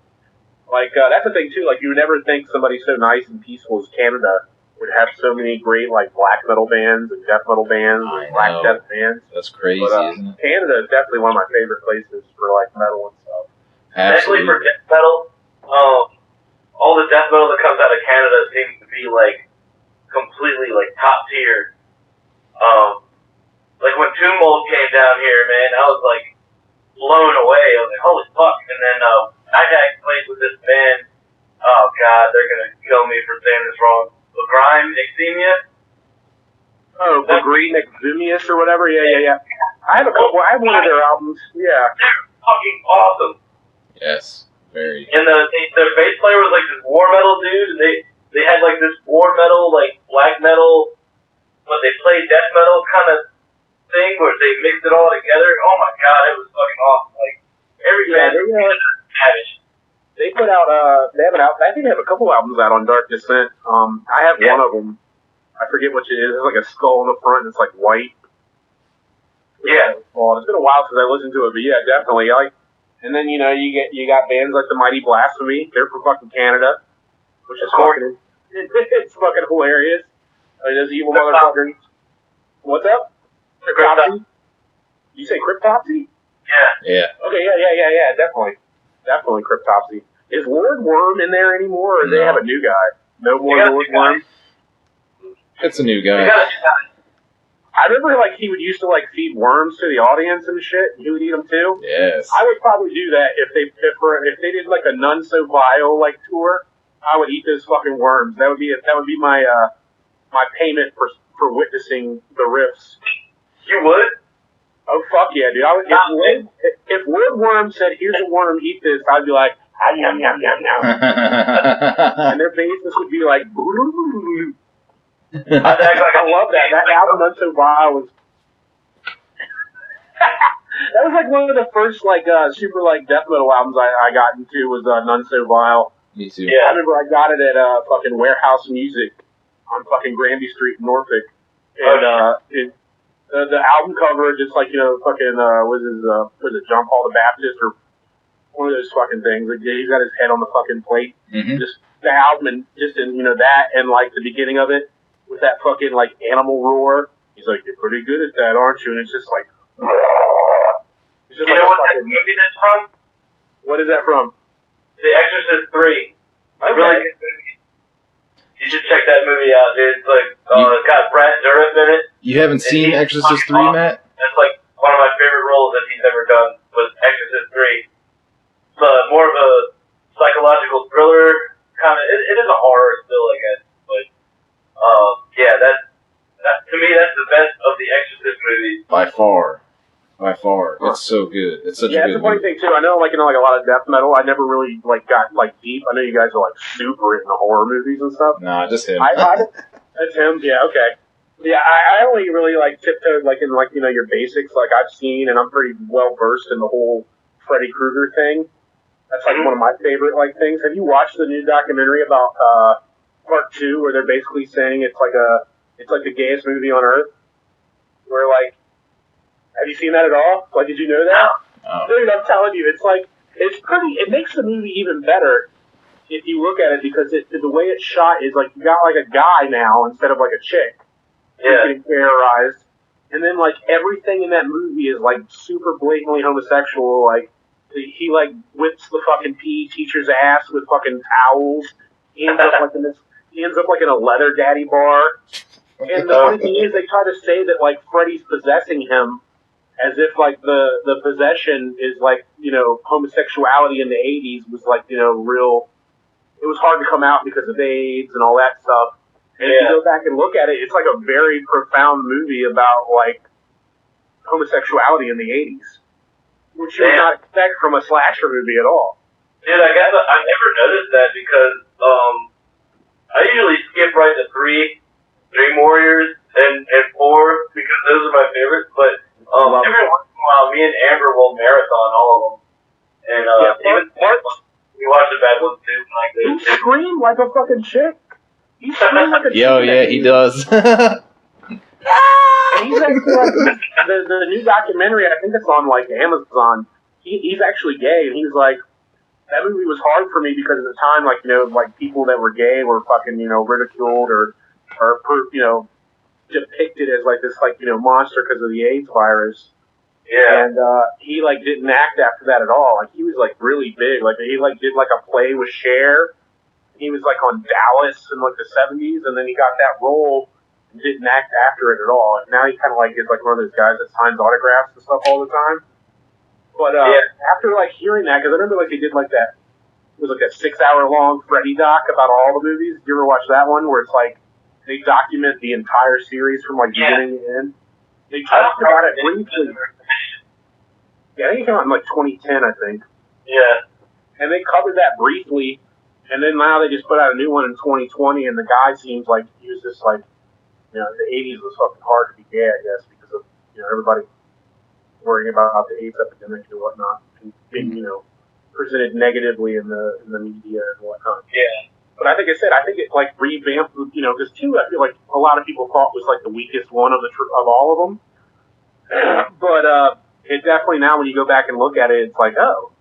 Like, that's the thing too. Like, you would never think somebody so nice and peaceful as Canada would have so many great like black metal bands and death metal bands and black death bands. That's crazy, but, isn't it? Canada is definitely one of my favorite places for like metal and stuff. Especially for death metal. All the death metal that comes out of Canada seems to be like completely like top tier. Like when Tomb Mold came down here, man, I was like blown away. I was like, holy fuck! And then Nighthawk played with this band. Oh god, they're gonna kill me for saying this wrong. Grime Exemia. Oh, Green Exumius or whatever. Yeah. I have a couple. I have one of their albums. Yeah. They're fucking awesome. Yes, very. And the bass player was like this war metal dude, and they had like this war metal, like black metal, but they played death metal kind of thing where they mixed it all together. Oh my god, it was fucking awesome. Like every band savage. They put out they have an album. I think they have a couple albums out on Dark Descent. I have one of them. I forget which it is. It's like a skull in the front and it's like white. Yeah. Well, it's been a while since I listened to it, but yeah, definitely. And then you got bands like the Mighty Blasphemy. They're from fucking Canada, which is fucking it's fucking hilarious. Those evil motherfuckers. What's up? Cryptopsy? You say Cryptopsy? Yeah. Okay, yeah, definitely Cryptopsy. Is Lord Worm in there anymore, or do they have a new guy? No more Lord Worm? It's a new guy. I remember, like, he would used to, like, feed worms to the audience and shit, and he would eat them, too. Yes. I would probably do that if they did, like, a None So Vile, like, tour. I would eat those fucking worms. That would be my my payment for witnessing the riffs. You would? Oh, fuck yeah, dude. If Lord Worm said, here's a worm, eat this, I'd be like, yum, yum, yum, yum. And their bassist would be like, I love that. That album, None So Vile, was... that was like one of the first, like, super, like, death metal albums I got into was None So Vile. Me too. Yeah. I remember I got it at fucking Warehouse Music on fucking Granby Street in Norfolk. And, the album cover, just like, fucking, was it John Paul the Baptist or one of those fucking things. Like, he's got his head on the fucking plate. Mm-hmm. Just the album and just in, that and like the beginning of it with that fucking like animal roar. He's like, you're pretty good at that, aren't you? And it's just like, it's just you know what that movie that's from? What is that from? The Exorcist 3. Okay. Really good movie. You should check that movie out, dude. It's like, it's got Brad Dourif in it. You haven't seen Exorcist 3, Matt? That's like one of my favorite roles that he's ever done was Exorcist 3. It's more of a psychological thriller kind of. It is a horror still, I guess. But yeah, that to me that's the best of the Exorcist movies. By far. It's so good. It's such a good it's a funny movie. thing too. I know, like, a lot of death metal. I never really like got like deep. I know you guys are like super into horror movies and stuff. Nah, just him. That's him. Yeah. Okay. Yeah, I only really like tiptoed like in like your basics. Like I've seen and I'm pretty well versed in the whole Freddy Krueger thing. That's like one of my favorite like things. Have you watched the new documentary about Part 2 where they're basically saying it's like the gayest movie on earth? Where like Have you seen that at all? Like, did you know that? Oh. Dude, I'm telling you, it's like, it's pretty, it makes the movie even better if you look at it, because the way it's shot is like, you got like a guy now instead of like a chick who's getting terrorized. And then like everything in that movie is like super blatantly homosexual. Like, he like whips the fucking PE teacher's ass with fucking towels. He ends up like in a leather daddy bar. And the funny thing is, they try to say that like Freddy's possessing him, as if like the possession is like, you know, homosexuality in the 80s was like, you know, real. It was hard to come out because of AIDS and all that stuff. And if you go back and look at it, it's like a very profound movie about like homosexuality in the 80s, which you would not expect from a slasher movie at all. Dude, I guess I never noticed that because I usually skip right to Dream Warriors and 4 because those are my favorites. But every once in a while, me and Amber will marathon all of them. And even we watch the bad ones too. Like he screamed like a fucking chick. He screamed like a chick. Yo, yeah, he does. And he's actually like, the new documentary, I think it's on like Amazon. He's actually gay, and he's like, that movie was hard for me because at the time, like, you know, like people that were gay were fucking, you know, ridiculed or you know, depicted as like this, like, you know, monster because of the AIDS virus. Yeah. And he like didn't act after that at all. Like, he was like really big. Like, he like did like a play with Cher. He was like on Dallas in like the 70s, and then he got that role and didn't act after it at all. And now he kind of like is like one of those guys that signs autographs and stuff all the time. But after like hearing that, because I remember like they did like that, it was like a 6-hour-long Freddy doc about all the movies. Did you ever watch that one where it's like they document the entire series from like beginning to end? They talked about it briefly. Yeah, I think it came out in like 2010, I think. Yeah. And they covered that briefly, and then now they just put out a new one in 2020, and the guy seems like he was just like, you know, the 80s was fucking hard to be gay, I guess, because of, you know, everybody worrying about the AIDS epidemic and whatnot, and being, you know, presented negatively in the media and whatnot. Yeah. But I think it like revamped, you know, because 2, I feel like a lot of people thought was like the weakest one of all of them. But it definitely, now when you go back and look at it, it's like, oh,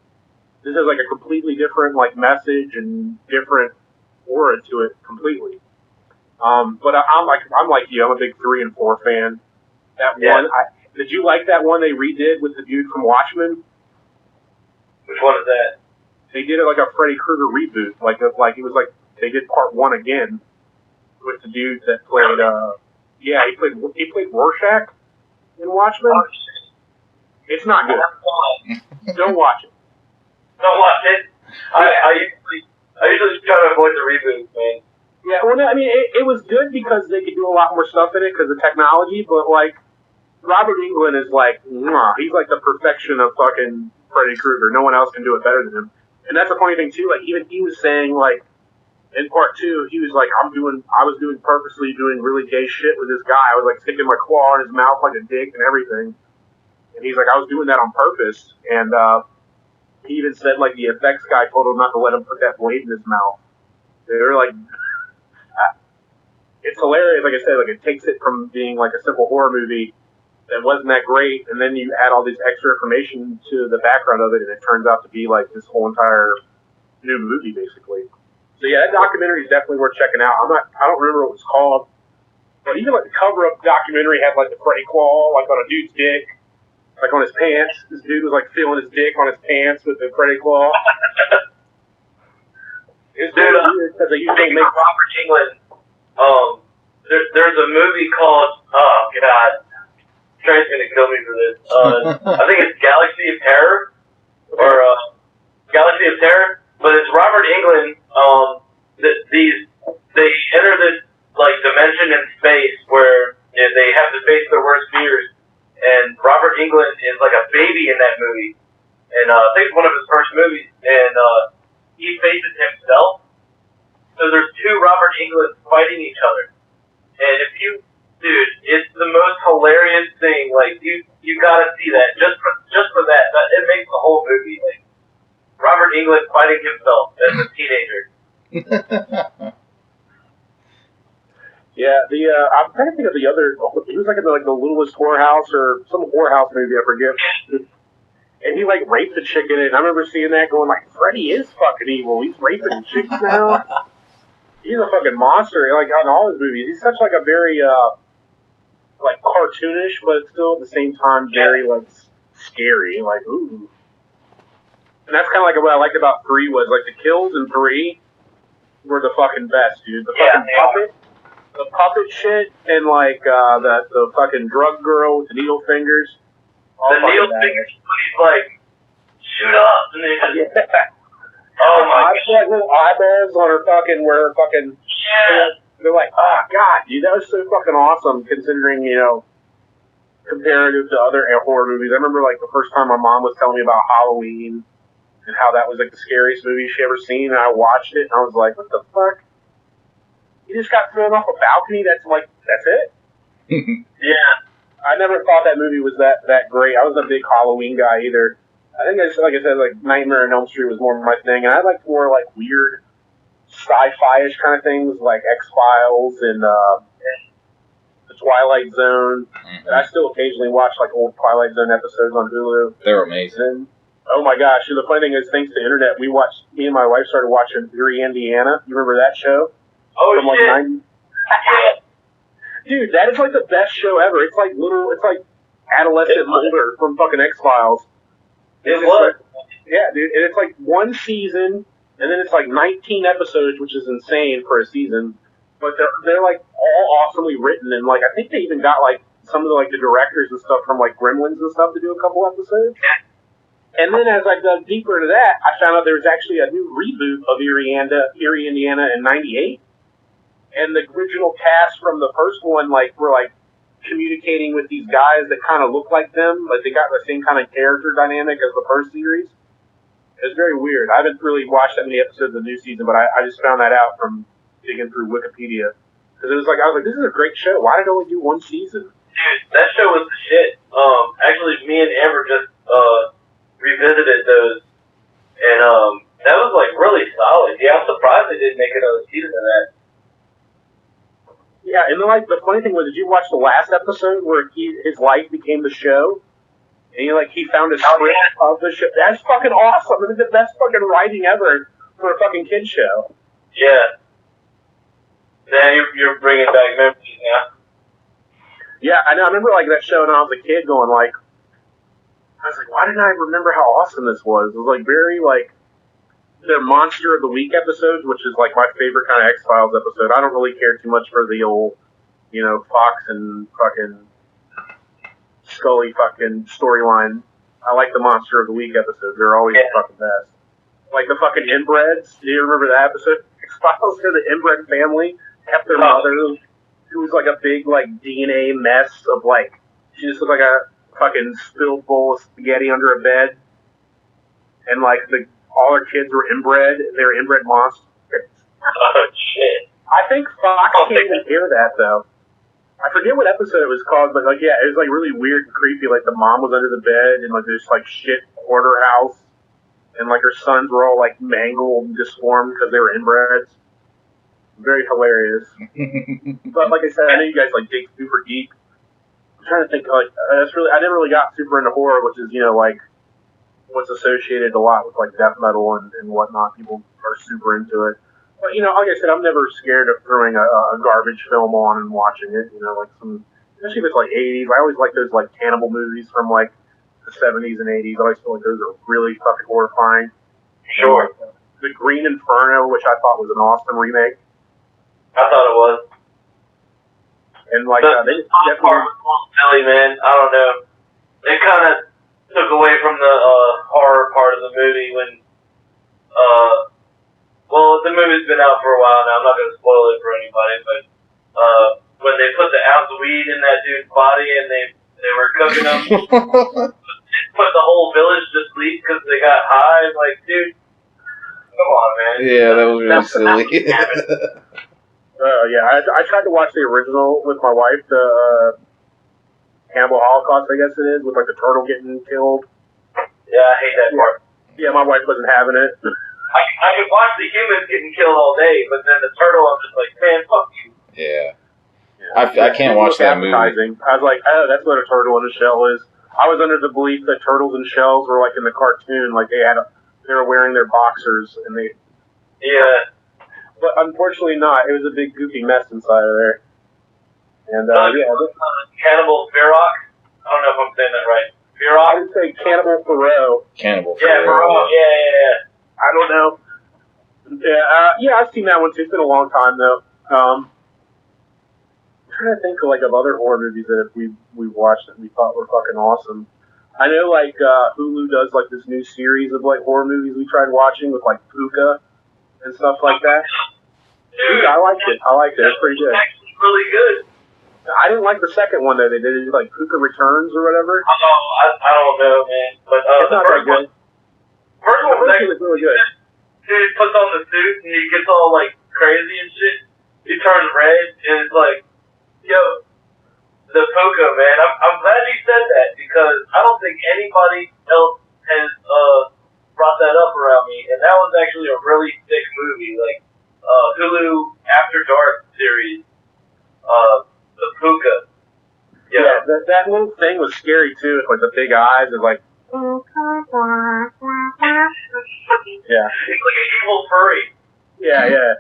this is like a completely different like message and different aura to it completely. But I'm like you. I'm a big 3 and 4 fan. That one, did you like that one they redid with the dude from Watchmen? Which one is that? They did it like a Freddy Krueger reboot. Like it was like they did part 1 again with the dude that played. He played Rorschach in Watchmen. Oh, shit. It's not good. Don't watch it. Don't watch it. I usually try to avoid the reboots, man. Yeah, well, I mean, it was good because they could do a lot more stuff in it because of technology, but, like, Robert Englund is, like, he's, like, the perfection of fucking Freddy Krueger. No one else can do it better than him. And that's the funny thing, too. Like, even he was saying, like, in part 2, he was like, I was purposely doing really gay shit with this guy. I was, like, sticking my claw in his mouth like a dick and everything. And he's like, I was doing that on purpose. And, he even said, like, the effects guy told him not to let him put that blade in his mouth. They were like, it's hilarious. Like I said, like, it takes it from being like a simple horror movie that wasn't that great, and then you add all this extra information to the background of it, and it turns out to be like this whole entire new movie, basically. So yeah, that documentary is definitely worth checking out. I don't remember what it was called, but even like the cover up documentary had like the Freddy claw, like on a dude's dick, like on his pants. This dude was like feeling his dick on his pants with the Freddy claw. It's really weird because they usually make Robert Englund. There's a movie called, oh god, Trey's gonna kill me for this. I think it's Galaxy of Terror, or Galaxy of Terror, but it's Robert Englund. They enter this like dimension in space where they have to face their worst fears, and Robert Englund is like a baby in that movie, and I think it's one of his first movies, and he faces himself. So there's 2 Robert Englunds fighting each other. And dude, it's the most hilarious thing. Like, you gotta see that. Just for that. It makes the whole movie. Like, Robert Englund fighting himself as a teenager. Yeah, I'm trying to think of the other. He was like in the Littlest Whorehouse or some whorehouse movie, I forget. And he like raped the chick in it. And I remember seeing that, going like, Freddy is fucking evil. He's raping chicks now. He's a fucking monster. Like on all his movies, he's such like a very like cartoonish, but still at the same time very like scary. Like ooh. And that's kind of like what I liked about 3 was like the kills in 3 were the fucking best, dude. The fucking puppet shit, and like the fucking drug girl with the needle fingers. The needle fingers, he's like, shoot up, and they just, oh my god. Like little eyeballs on her fucking, where her fucking, they're like, oh god, dude, that was so fucking awesome, considering, comparative to other horror movies. I remember like the first time my mom was telling me about Halloween, and how that was like the scariest movie she ever seen, and I watched it, and I was like, what the fuck? You just got thrown off a balcony? That's it? Yeah. I never thought that movie was that great. I wasn't a big Halloween guy either. I think, like I said, like Nightmare on Elm Street was more my thing, and I liked more like weird sci-fi-ish kind of things, like X-Files and The Twilight Zone. Mm-hmm. And I still occasionally watch like old Twilight Zone episodes on Hulu. They're amazing. Oh my gosh! And the funny thing is, thanks to the internet, me and my wife started watching Erie, Indiana. You remember that show? Oh from, shit! Like, 90s? Dude, that is like the best show ever. It's like adolescent Mulder from fucking X-Files. It was. Yeah, dude, and it's like one season, and then it's like 19 episodes, which is insane for a season. But they're like all awesomely written, and like I think they even got like some of the directors and stuff from like Gremlins and stuff to do a couple episodes. And then as I dug deeper into that, I found out there was actually a new reboot of Erie, Indiana in '98. And the original cast from the first one, were communicating with these guys that kind of look like them. Like they got the same kind of character dynamic as the first series. It was very weird. I haven't really watched that many episodes of the new season, but I just found that out from digging through Wikipedia. Because I was like, this is a great show. Why did it only do one season? Dude, that show was the shit. Actually, me and Amber just revisited those, and that was like really solid. Yeah, I'm surprised they didn't make another season of that. Yeah, and the funny thing was, did you watch the last episode where his life became the show? And he found a script of the show. That's fucking awesome. It's the best fucking writing ever for a fucking kid show. Yeah. Now you're bringing back memories now. Yeah, I know. I remember that show when I was a kid going I was like, why didn't I remember how awesome this was? It was very their Monster of the Week episodes, which is my favorite kind of X-Files episode. I don't really care too much for the old, Fox and fucking Scully fucking storyline. I like the Monster of the Week episodes. They're always the fucking best. Like the fucking inbreds. Do you remember that episode? X-Files, where the inbred family kept their mother, who was a big DNA mess of she just looked like a fucking spilled bowl of spaghetti under a bed. And all her kids were inbred. They were inbred monsters. Oh, shit. I think Fox can't even hear that, though. I forget what episode it was called, but, it was, really weird and creepy. The mom was under the bed in, this, shit hoarder house. And, her sons were all, mangled and disformed because they were inbreds. Very hilarious. But, like I said, I know you guys, dig super deep. I'm trying to think, I never really got super into horror, which is, what's associated a lot with death metal and whatnot. People are super into it. But like I said, I'm never scared of throwing a garbage film on and watching it. Especially if it's 80s. I always like those cannibal movies from the 70s and 80s. I always feel like those are really fucking horrifying. Sure. The Green Inferno, which I thought was an awesome remake. I thought it was. And the top part was a little silly, man. I don't know. It kind of took away from the horror part of the movie when, the movie's been out for a while now. I'm not going to spoil it for anybody, but when they put the ounce of weed in that dude's body and they were cooking him, put the whole village to sleep because they got high. Dude, come on, man. Yeah, that was really silly. Yeah, I tried to watch the original with my wife, the Cannibal Holocaust, I guess it is, with the turtle getting killed. Yeah, I hate that part. Yeah, my wife wasn't having it. I could watch the humans getting killed all day, but then the turtle, I'm just man, fuck you. Yeah. I can't watch that movie. Appetizing. I was like, oh, that's what a turtle in a shell is. I was under the belief that turtles and shells were like in the cartoon, like they were wearing their boxers and they. Yeah. But unfortunately not. It was a big goofy mess inside of there. And Cannibal Ferox. I don't know if I'm saying that right. Ferox. I would say Cannibal Ferox. Cannibal Yeah, Ferox. Yeah. I don't know. Yeah, I've seen that one too. It's been a long time though. I'm trying to think of other horror movies that we watched that we thought were fucking awesome. I know like Hulu does like this new series of like horror movies we tried watching with like Puka and stuff like that. Dude, I liked it. It's pretty good. Actually, really good. I didn't like the second one though. They did it like Puka Returns or whatever. Oh, I don't know, man. But it's not that good. First one was actually really good. Dude, he puts on the suit and he gets all like crazy and shit. He turns red and it's like, yo, the Puka, man. I'm glad you said that because I don't think anybody else has brought that up around me, and that was actually a really sick movie, like Hulu After Dark series. The Puka. Yeah, that little thing was scary too. It's like the big eyes. It's like. Yeah. He's like an evil furry. Yeah.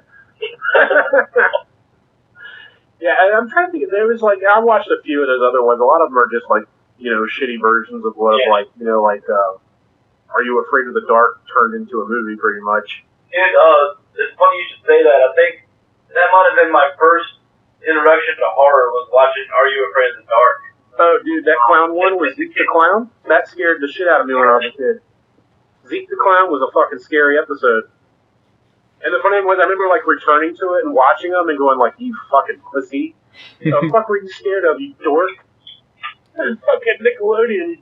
Yeah, and I'm trying to think. There was like I watched a few of those other ones. A lot of them are just like shitty versions of what like Are You Afraid of the Dark turned into a movie pretty much. Dude, it's funny you should say that. I think that might have been my first introduction to horror was watching Are You Afraid of the Dark. Oh, dude, that clown one was Zeke the Clown. That scared the shit out of me when I was a kid. Zeke the Clown was a fucking scary episode. And the funny thing was, I remember like returning to it and watching them and going like, "You fucking pussy! The fuck were you scared of, you dork?" Fucking Nickelodeon.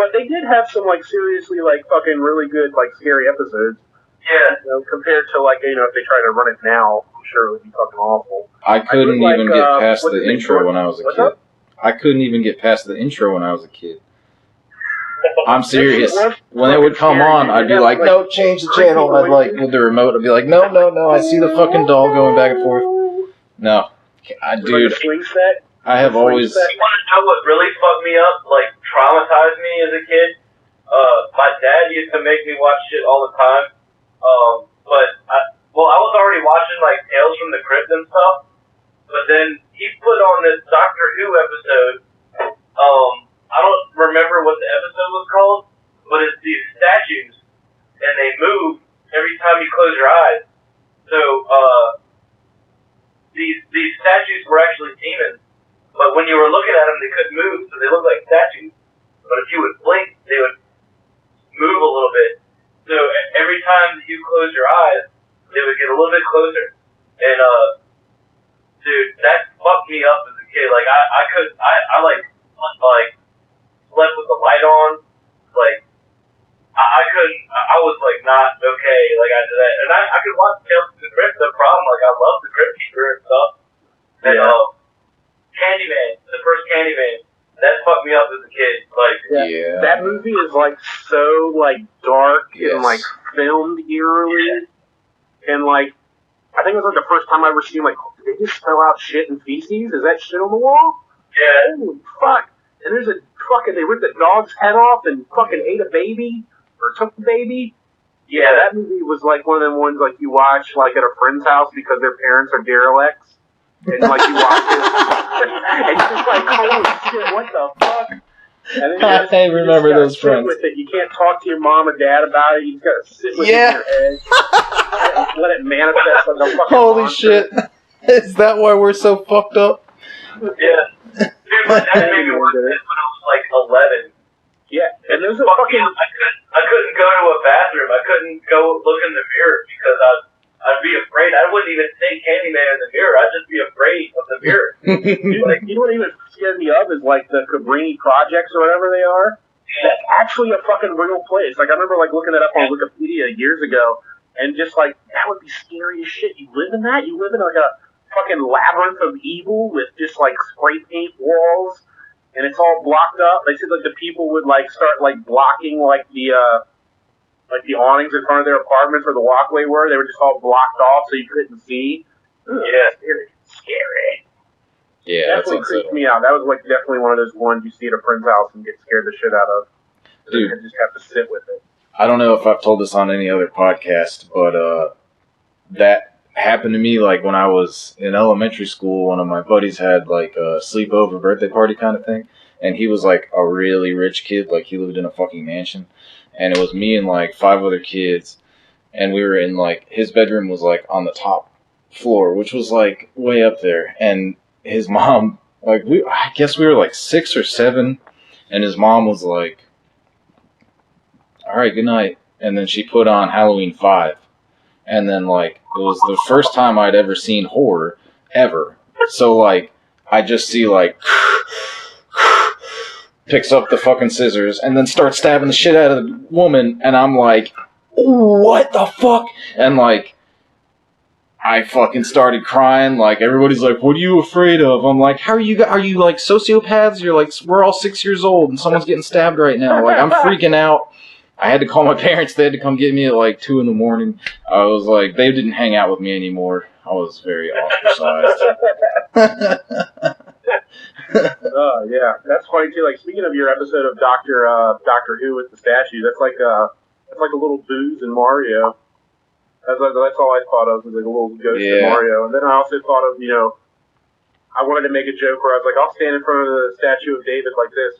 But they did have some like seriously like fucking really good like scary episodes. Yeah. Compared to like if they try to run it now, I'm sure it would be fucking awful. I couldn't even get past the intro when I was a kid. Up? I couldn't even get past the intro when I was a kid. I'm serious. When it would come on, I'd be like, "No, change the channel." I'd like with the remote, I'd be like, "No, I see the fucking doll going back and forth." No, dude. I have always. You want to know what really fucked me up, like traumatized me as a kid? My dad used to make me watch shit all the time. But I was already watching like Tales from the Crypt and stuff. But then he put on this Doctor Who episode. I don't remember what the episode was called, but it's these statues, and they move every time you close your eyes. So these statues were actually demons, but when you were looking at them, they couldn't move, so they looked like statues. But if you would blink, they would move a little bit. So every time that you close your eyes, they would get a little bit closer. And dude, that fucked me up as a kid. Like I slept with the light on. Like I couldn't. I was like not okay. Like I did that, and I could watch Tales from the Crypt. No problem. Like I love the Crypt Keeper and stuff. And Candyman, the first Candyman, that fucked me up as a kid. Like that movie is like so like dark and like filmed eerily, and like I think it was like the first time I ever seen like did they just spell out shit and feces? Is that shit on the wall? Yeah. Holy fuck! And there's a fucking they ripped the dog's head off and fucking ate a baby or took the baby. Yeah, that movie was like one of them ones like you watch like at a friend's house because their parents are derelicts. And like you watch it, and you're just like, holy shit, what the fuck? And then I remember those friends. With it. You can't talk to your mom or dad about it. You just gotta sit with it in your head. Let it manifest like a fucking Holy monster. shit! Is that why we're so fucked up? Yeah. Dude, my dad made me watch this when I was like 11. Yeah, and there's a fucking. fucking. I couldn't go to a bathroom. I couldn't go look in the mirror because I'd be afraid. I wouldn't even say Candyman in the mirror. I'd just be afraid of the mirror. Like, you know what even scares me of is like the Cabrini Projects or whatever they are. Yeah. That's actually a fucking real place. Like I remember like looking that up on Wikipedia years ago, and just like that would be scary as shit. You live in that? You live in like a fucking labyrinth of evil with just like spray paint walls, and it's all blocked up. They said like the people would like start like blocking like the awnings in front of their apartments where the walkway were. They were just all blocked off so you couldn't see. Ugh, yeah. Scary. Yeah, that's Definitely creeped unsettling. me out. That was like definitely one of those ones you see at a friend's house and get scared the shit out of. Dude. You just have to sit with it. I don't know if I've told this on any other podcast, but that happened to me like when I was in elementary school. One of my buddies had like a sleepover birthday party kind of thing, and he was like a really rich kid, like he lived in a fucking mansion, and it was me and like 5 other kids, and we were in like his bedroom was like on the top floor, which was like way up there, and his mom like I guess we were like 6 or 7, and his mom was like, "All right, good night," and then she put on Halloween 5. And then, like, it was the first time I'd ever seen horror, ever. So, like, I just see, like, picks up the fucking scissors and then starts stabbing the shit out of the woman, and I'm like, what the fuck? And, like, I fucking started crying. Like, everybody's like, what are you afraid of? I'm like, are you, like, sociopaths? You're like, we're all 6 years old, and someone's getting stabbed right now. Like, I'm freaking out. I had to call my parents. They had to come get me at like 2 a.m. I was like, they didn't hang out with me anymore. I was very ostracized. Oh yeah, that's funny too. Like speaking of your episode of Doctor Who with the statue, that's like a little booze in Mario. That's all I thought of was like a little ghost in Mario. And then I also thought of I wanted to make a joke where I was like, I'll stand in front of the statue of David like this.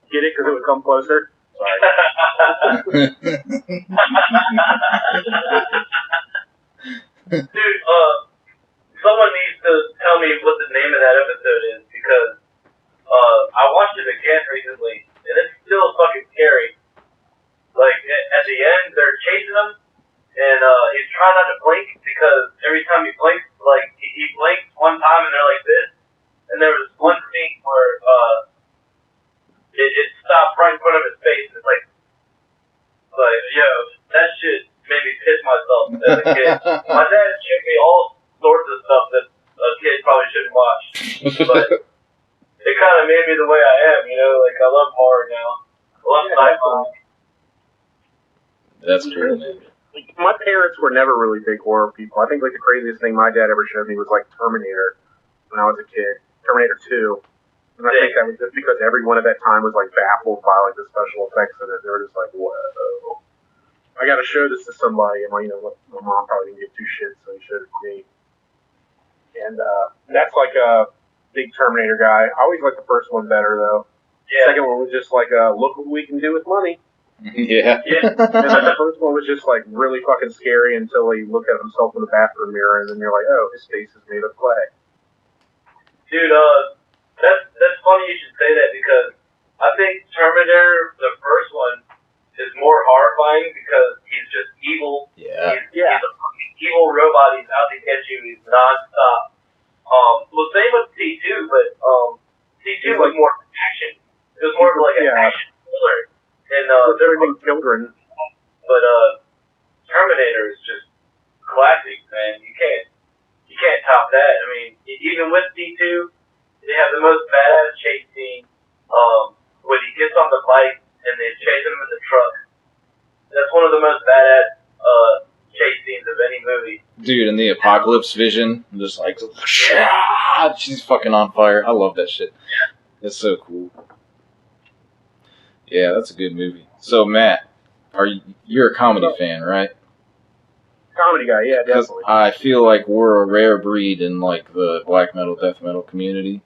Get it? Because it would come closer. Sorry. Dude, someone needs to tell me what the name of that episode is because I watched it again recently and it's still fucking scary. Like at the end, they're chasing him and he's trying not to blink because every time he blinks, like he blinks one time and they're like this. And there was one scene where it stopped right in front of his face. It's like, yo, that shit made me piss myself as a kid. My dad showed me all sorts of stuff that a kid probably shouldn't watch. But it kind of made me the way I am, like I love horror now. I love sci-fi. That's cool, man. Like, my parents were never really big horror people. I think like the craziest thing my dad ever showed me was like Terminator when I was a kid. Terminator 2. And I think that was just because everyone at that time was like baffled by like the special effects in it. They were just like, whoa. I got to show this to somebody. And my mom probably didn't give 2 shits, so he showed it to me. And that's like a big Terminator guy. I always liked the first one better though. Yeah. The second one was just like, look what we can do with money. Yeah. And then the first one was just like really fucking scary until he looked at himself in the bathroom mirror, and then you're like, oh, his face is made of clay. Dude, that's funny you should say that because I think Terminator, the first one, is more horrifying because he's just evil. Yeah. He's a fucking evil robot. He's out to get you. He's nonstop. Well, same with T2, but T2 was more action. It was more of like an action thriller. And they're children. But Terminator is just classic, man. You can't top that. I mean, even with T2. They have the most badass chase scene when he gets on the bike and they're chasing him in the truck. That's one of the most badass chase scenes of any movie. Dude, and the apocalypse vision, just like, she's fucking on fire. I love that shit. Yeah. It's so cool. Yeah, that's a good movie. So, Matt, you're a comedy fan, right? Comedy guy, yeah, definitely. I feel like we're a rare breed in like the black metal, death metal community.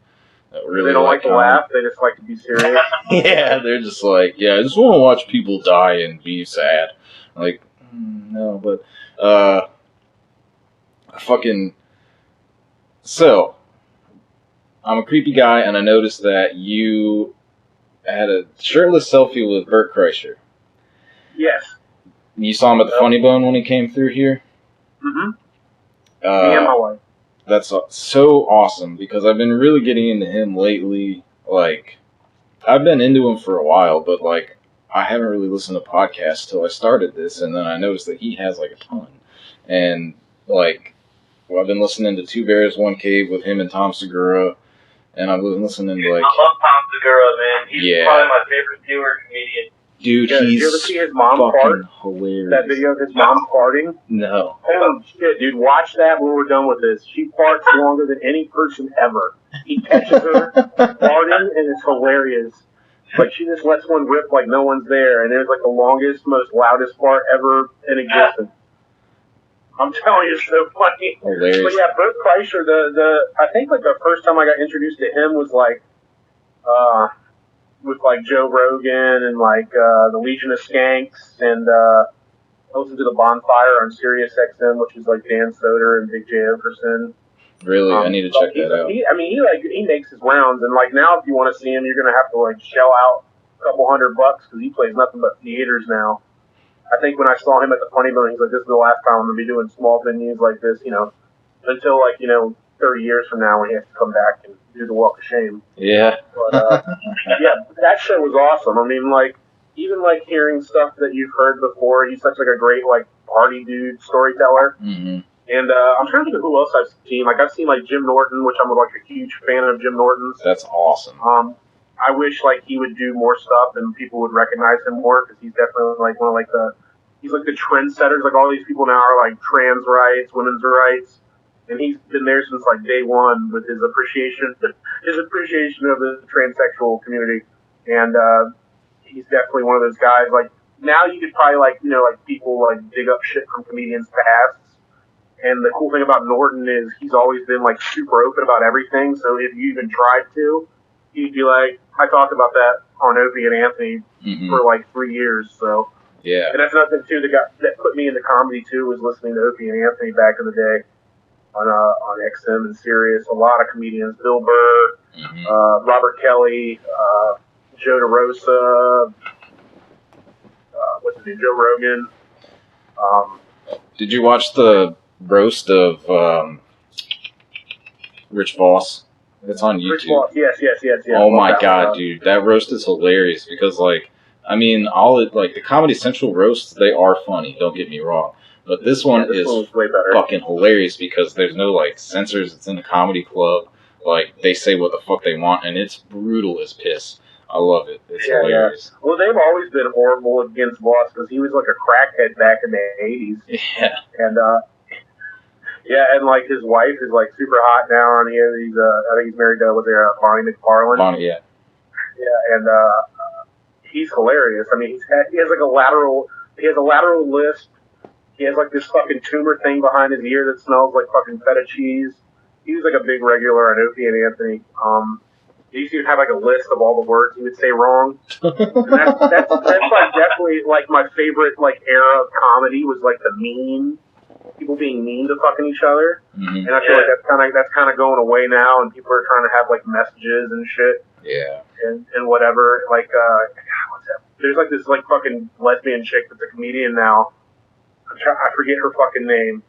Really they don't like to laugh, they just like to be serious. Yeah, they're just like, yeah, I just want to watch people die and be sad. Like, no, but, so, I'm a creepy guy, and I noticed that you had a shirtless selfie with Bert Kreischer. Yes. You saw him at the Funny Bone when he came through here? Mm-hmm. Me and my wife. That's so awesome because I've been really getting into him lately. Like, I've been into him for a while, but like, I haven't really listened to podcasts till I started this, and then I noticed that he has like a ton. And like, I've been listening to Two Bears, One Cave with him and Tom Segura, and I've been listening to like. I love Tom Segura, man. He's probably my favorite viewer comedian. Dude, Yeah, did he's you ever see his mom fucking fart? hilarious. That video of his mom farting? No. Holy shit, dude, watch that when we're done with this. She farts longer than any person ever. He catches her farting, and it's hilarious. Like, she just lets one rip like no one's there, and it was like the longest, most loudest fart ever in existence. I'm telling you, it's so funny. Hilarious. But yeah, Bert Kreischer, I think like the first time I got introduced to him was like, with like Joe Rogan and like the Legion of Skanks, and I listened to the Bonfire on Sirius XM, which is like Dan Soder and Big J Okerson. Really, I need to check that out. He makes his rounds, and like now, if you want to see him, you're gonna have to like shell out a couple $100 because he plays nothing but theaters now. I think when I saw him at the Funny Bone, he's like, "This is the last time I'm gonna be doing small venues like this," until 30 years from now when he has to come back and do the Walk of Shame. Yeah. But yeah, that show was awesome. I mean, like even like hearing stuff that you've heard before. He's such like a great like party dude storyteller. Mm-hmm. And I'm trying to think of who else I've seen. Like I've seen like Jim Norton, which I'm like a huge fan of Jim Norton's. That's awesome. I wish like he would do more stuff and people would recognize him more because he's definitely like one of like he's like the trendsetters. Like all these people now are like trans rights, women's rights, and he's been there since like day one with his appreciation of the transsexual community. And he's definitely one of those guys. Like now you could probably like people like dig up shit from comedians' pasts. And the cool thing about Norton is he's always been like super open about everything. So if you even tried to, he'd be like, I talked about that on Opie and Anthony for like 3 years. So yeah, and that's another thing too that put me into comedy too, was listening to Opie and Anthony back in the day on XM and Sirius. A lot of comedians, Bill Burr, Robert Kelly, Joe DeRosa, what's his name, Joe Rogan. Did you watch the roast of Rich Voss? It's on YouTube. Rich Voss, yes. Oh my god, dude, that roast is hilarious because, like, I mean, the Comedy Central roasts, they are funny. Don't get me wrong, but this one is way better. Fucking hilarious because there's no like censors. It's in a comedy club. Like they say what the fuck they want, and it's brutal as piss. I love it. It's hilarious. Yeah. Well, they've always been horrible against Voss because he was like a crackhead back in the 80s. Yeah. And and like his wife is like super hot now, and I think he's married to Bonnie McFarlane. Bonnie, yeah. Yeah, and he's hilarious. I mean, he has a lateral lisp. He has like this fucking tumor thing behind his ear that smells like fucking feta cheese. He was like a big regular on Opie and Anthony. He used to have like a list of all the words he would say wrong. And that's like definitely like my favorite like era of comedy was like the mean. People being mean to fucking each other, and I feel like that's kind of going away now, and people are trying to have like messages and shit, and whatever. Like, what's that? There's like this like fucking lesbian chick that's a comedian now. I forget her fucking name.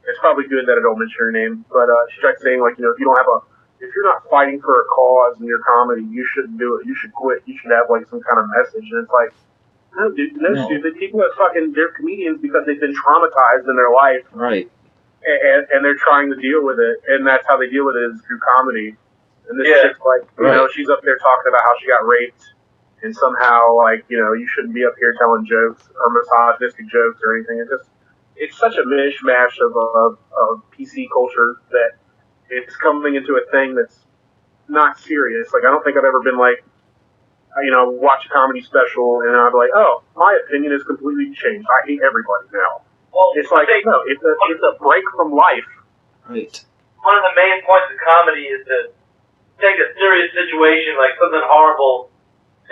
It's probably good that I don't mention her name, but she tried saying like, if you're not fighting for a cause in your comedy, you shouldn't do it. You should quit. You should have like some kind of message, and it's like. No, dude, stupid. People are they're comedians because they've been traumatized in their life. Right. And they're trying to deal with it, and that's how they deal with it is through comedy. And this chick's like, she's up there talking about how she got raped, and somehow, like, you shouldn't be up here telling jokes or misogynistic jokes or anything. It's such a mishmash of PC culture that it's coming into a thing that's not serious. Like, I don't think I've ever been like, watch a comedy special and I'd be like, oh, my opinion is completely changed. I hate everybody now. Well, it's like, no, it's a break from life. Right. One of the main points of comedy is to take a serious situation, like something horrible,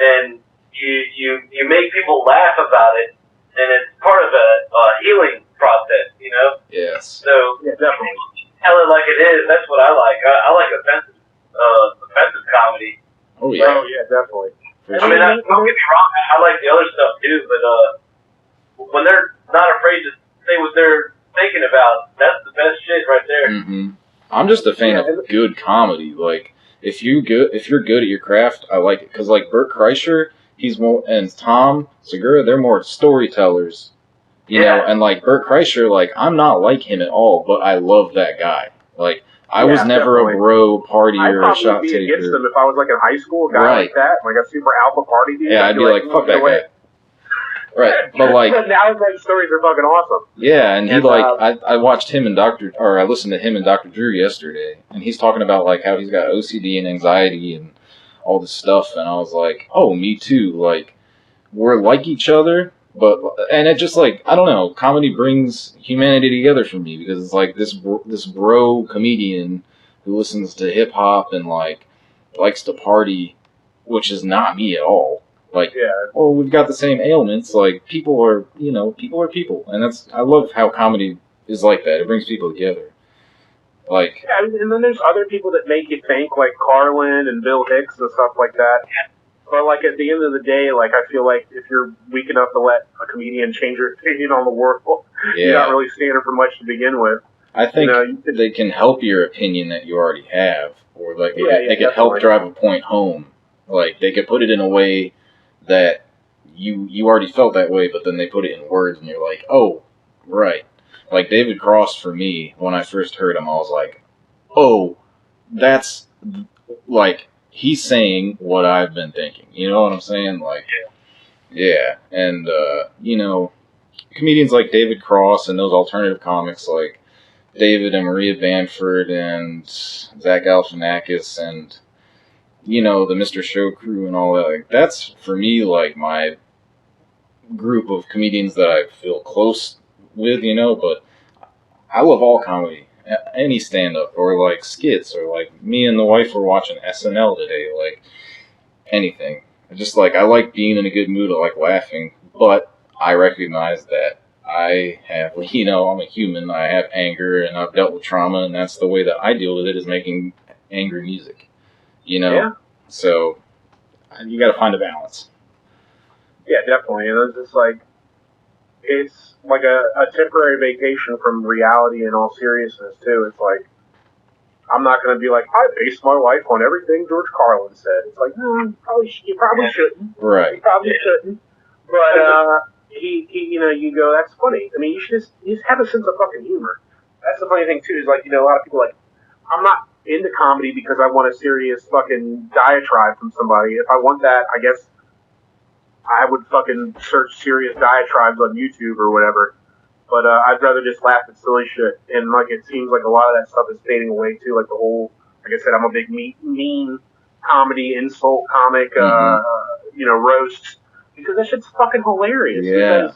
and you make people laugh about it, and it's part of a healing process, Yes. So, yeah, definitely. Tell it like it is. That's what I like. I like offensive comedy. Oh, yeah. Oh, yeah, definitely. I mean, don't get me wrong, I like the other stuff too, but when they're not afraid to say what they're thinking about, that's the best shit right there. Mm-hmm. I'm just a fan of good comedy. Like, if you're good at your craft, I like it. Because, like, Bert Kreischer, he's more, and Tom Segura, they're more storytellers. You know, and, like, Bert Kreischer, like, I'm not like him at all, but I love that guy. Like, I was never definitely. a bro partier I'd or a probably shot be taker. against them if I was like in high school, a guy like that, like a super alpha party dude. Yeah, I'd be like, fuck that guy. Right, but like now his like stories are fucking awesome. Yeah, and he I watched him and I listened to him and Dr. Drew yesterday, and he's talking about like how he's got OCD and anxiety and all this stuff, and I was like, oh, me too. Like, we're like each other, and it just like, I don't know, comedy brings humanity together for me, because it's like this bro comedian who listens to hip hop and like likes to party, which is not me at all. Like, well, we've got the same ailments. Like, people are people, and I love how comedy is like that. It brings people together. Like, yeah, and then there's other people that make you think, like Carlin and Bill Hicks and stuff like that. But like at the end of the day, like I feel like if you're weak enough to let a comedian change your opinion on the world, you're not really standing for much to begin with. I think they can help your opinion that you already have, or like they can help drive a point home. Like, they could put it in a way that you already felt that way, but then they put it in words, and you're like, oh, right. Like, David Cross, for me, when I first heard him, I was like, oh, that's, like, he's saying what I've been thinking. You know what I'm saying? Like, yeah. And, comedians like David Cross and those alternative comics like David and Maria Bamford and Zach Galifianakis and the Mr. Show crew and all that, like, that's for me like my group of comedians that I feel close with, but I love all comedy, any stand-up or like skits, or like me and the wife were watching SNL today, like anything. Just like, I like being in a good mood, I like laughing, but I recognize that I have, I'm a human, I have anger and I've dealt with trauma, and that's the way that I deal with it, is making angry music. So you got to find a balance. Yeah, definitely. And it's just like, it's like a temporary vacation from reality in all seriousness, too. It's like, I'm not going to be like, I base my life on everything George Carlin said. It's like, no, you probably shouldn't. Right. You probably shouldn't. But, you go, that's funny. I mean, you just have a sense of fucking humor. That's the funny thing, too, is like, a lot of people like, I'm not into comedy because I want a serious fucking diatribe from somebody. If I want that, I guess I would fucking search serious diatribes on YouTube or whatever. But I'd rather just laugh at silly shit. And like, it seems like a lot of that stuff is fading away too. Like the whole, like I said, I'm a big mean comedy, insult comic, roasts, because that shit's fucking hilarious. Yeah.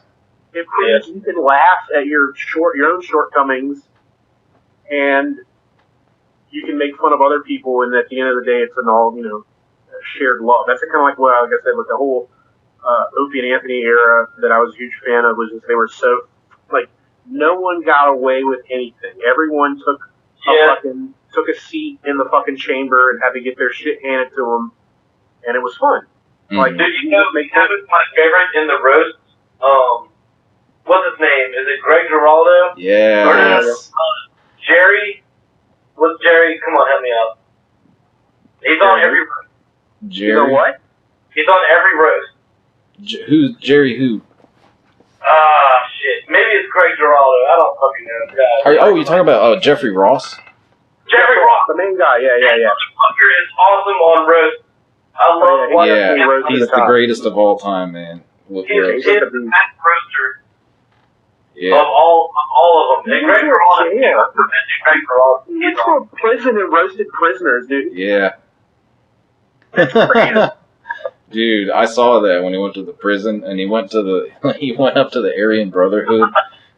Because it proves you can laugh at your own shortcomings, and you can make fun of other people, and at the end of the day, it's an all, shared love. That's kind of like what, like I said, with the whole Opie and Anthony era that I was a huge fan of, was just they were so, like, no one got away with anything. Everyone took a seat in the fucking chamber and had to get their shit handed to them, and it was fun. Mm-hmm. Like, dude, my favorite in the roast, what's his name? Is it Greg Giraldo? Yeah. Jerry? What's Jerry? Come on, help me out. He's on every roast. Jerry? You know what? He's on every roast. Who's Jerry who? Shit. Maybe it's Greg Giraldo. I don't fucking know. You're talking about Jeffrey Ross? Jeffrey Ross. The main guy, yeah. That motherfucker is awesome on roast. I love watching he's the greatest of all time, man. He's the best roaster. Yeah. Of all of them. And Greg Giraldo. He went to a prison and roasted prisoners, dude. Yeah. Dude, I saw that when he went to the prison, and he went up to the Aryan Brotherhood,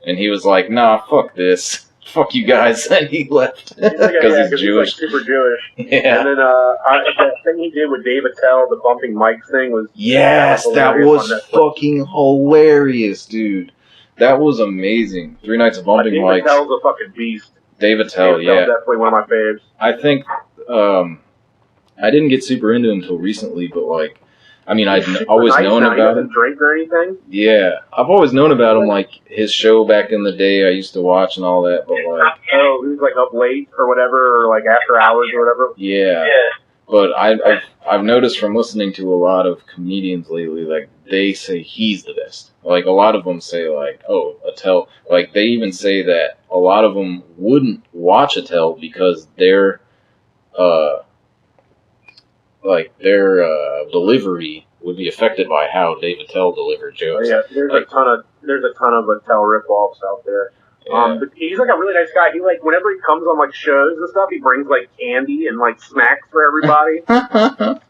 and he was like, nah, fuck this. Fuck you guys. And he left. Because he's Jewish. He's like super Jewish. Yeah. And then that thing he did with Dave Attell, the bumping mics thing, was... Yes, that was fucking hilarious, dude. That was amazing. 3 nights of bumping mics. Dave Attell's a fucking beast. Dave Attell, yeah. Definitely one of my faves. I think, I didn't get super into him until recently, but like, I mean, I'd always known about him. He doesn't drink or anything? Yeah. I've always known about him, like, his show back in the day I used to watch and all that, but like... Oh, he was like up late or whatever, or like after hours or whatever? Yeah. But I've noticed from listening to a lot of comedians lately, like, they say he's the best. Like, a lot of them say, like, oh, Attell... Like, they even say that a lot of them wouldn't watch Attell because their delivery would be affected by how Dave Attell delivered jokes. Oh, yeah, there's a ton of Attell ripoffs out there. Yeah. But he's like a really nice guy. He like whenever he comes on like shows and stuff, he brings like candy and like snacks for everybody.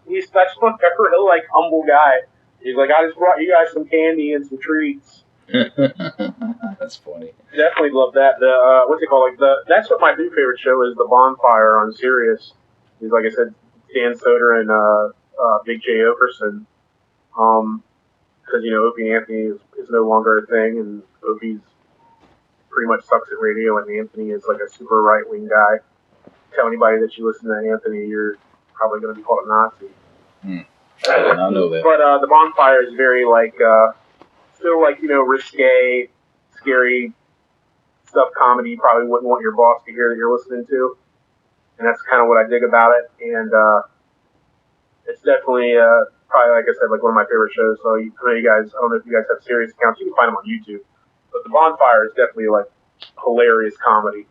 He's such a real like humble guy. He's like, I just brought you guys some candy and some treats. That's funny. Definitely love that. The what's it called? That's what my new favorite show is. The Bonfire on Sirius. He's like I said, Dan Soder and Big J Okerson. Because Opie and Anthony is no longer a thing, and Opie's pretty much sucks at radio, and Anthony is like a super right wing guy. Tell anybody that you listen to Anthony, you're probably going to be called a Nazi. I did not know that. But the Bonfire is very still risque, scary stuff, comedy. You probably wouldn't want your boss to hear that you're listening to, and that's kind of what I dig about it. And it's definitely probably, like I said, like one of my favorite shows. So I don't know if you guys have Sirius accounts. You can find them on YouTube. But the Bonfire is definitely like hilarious comedy.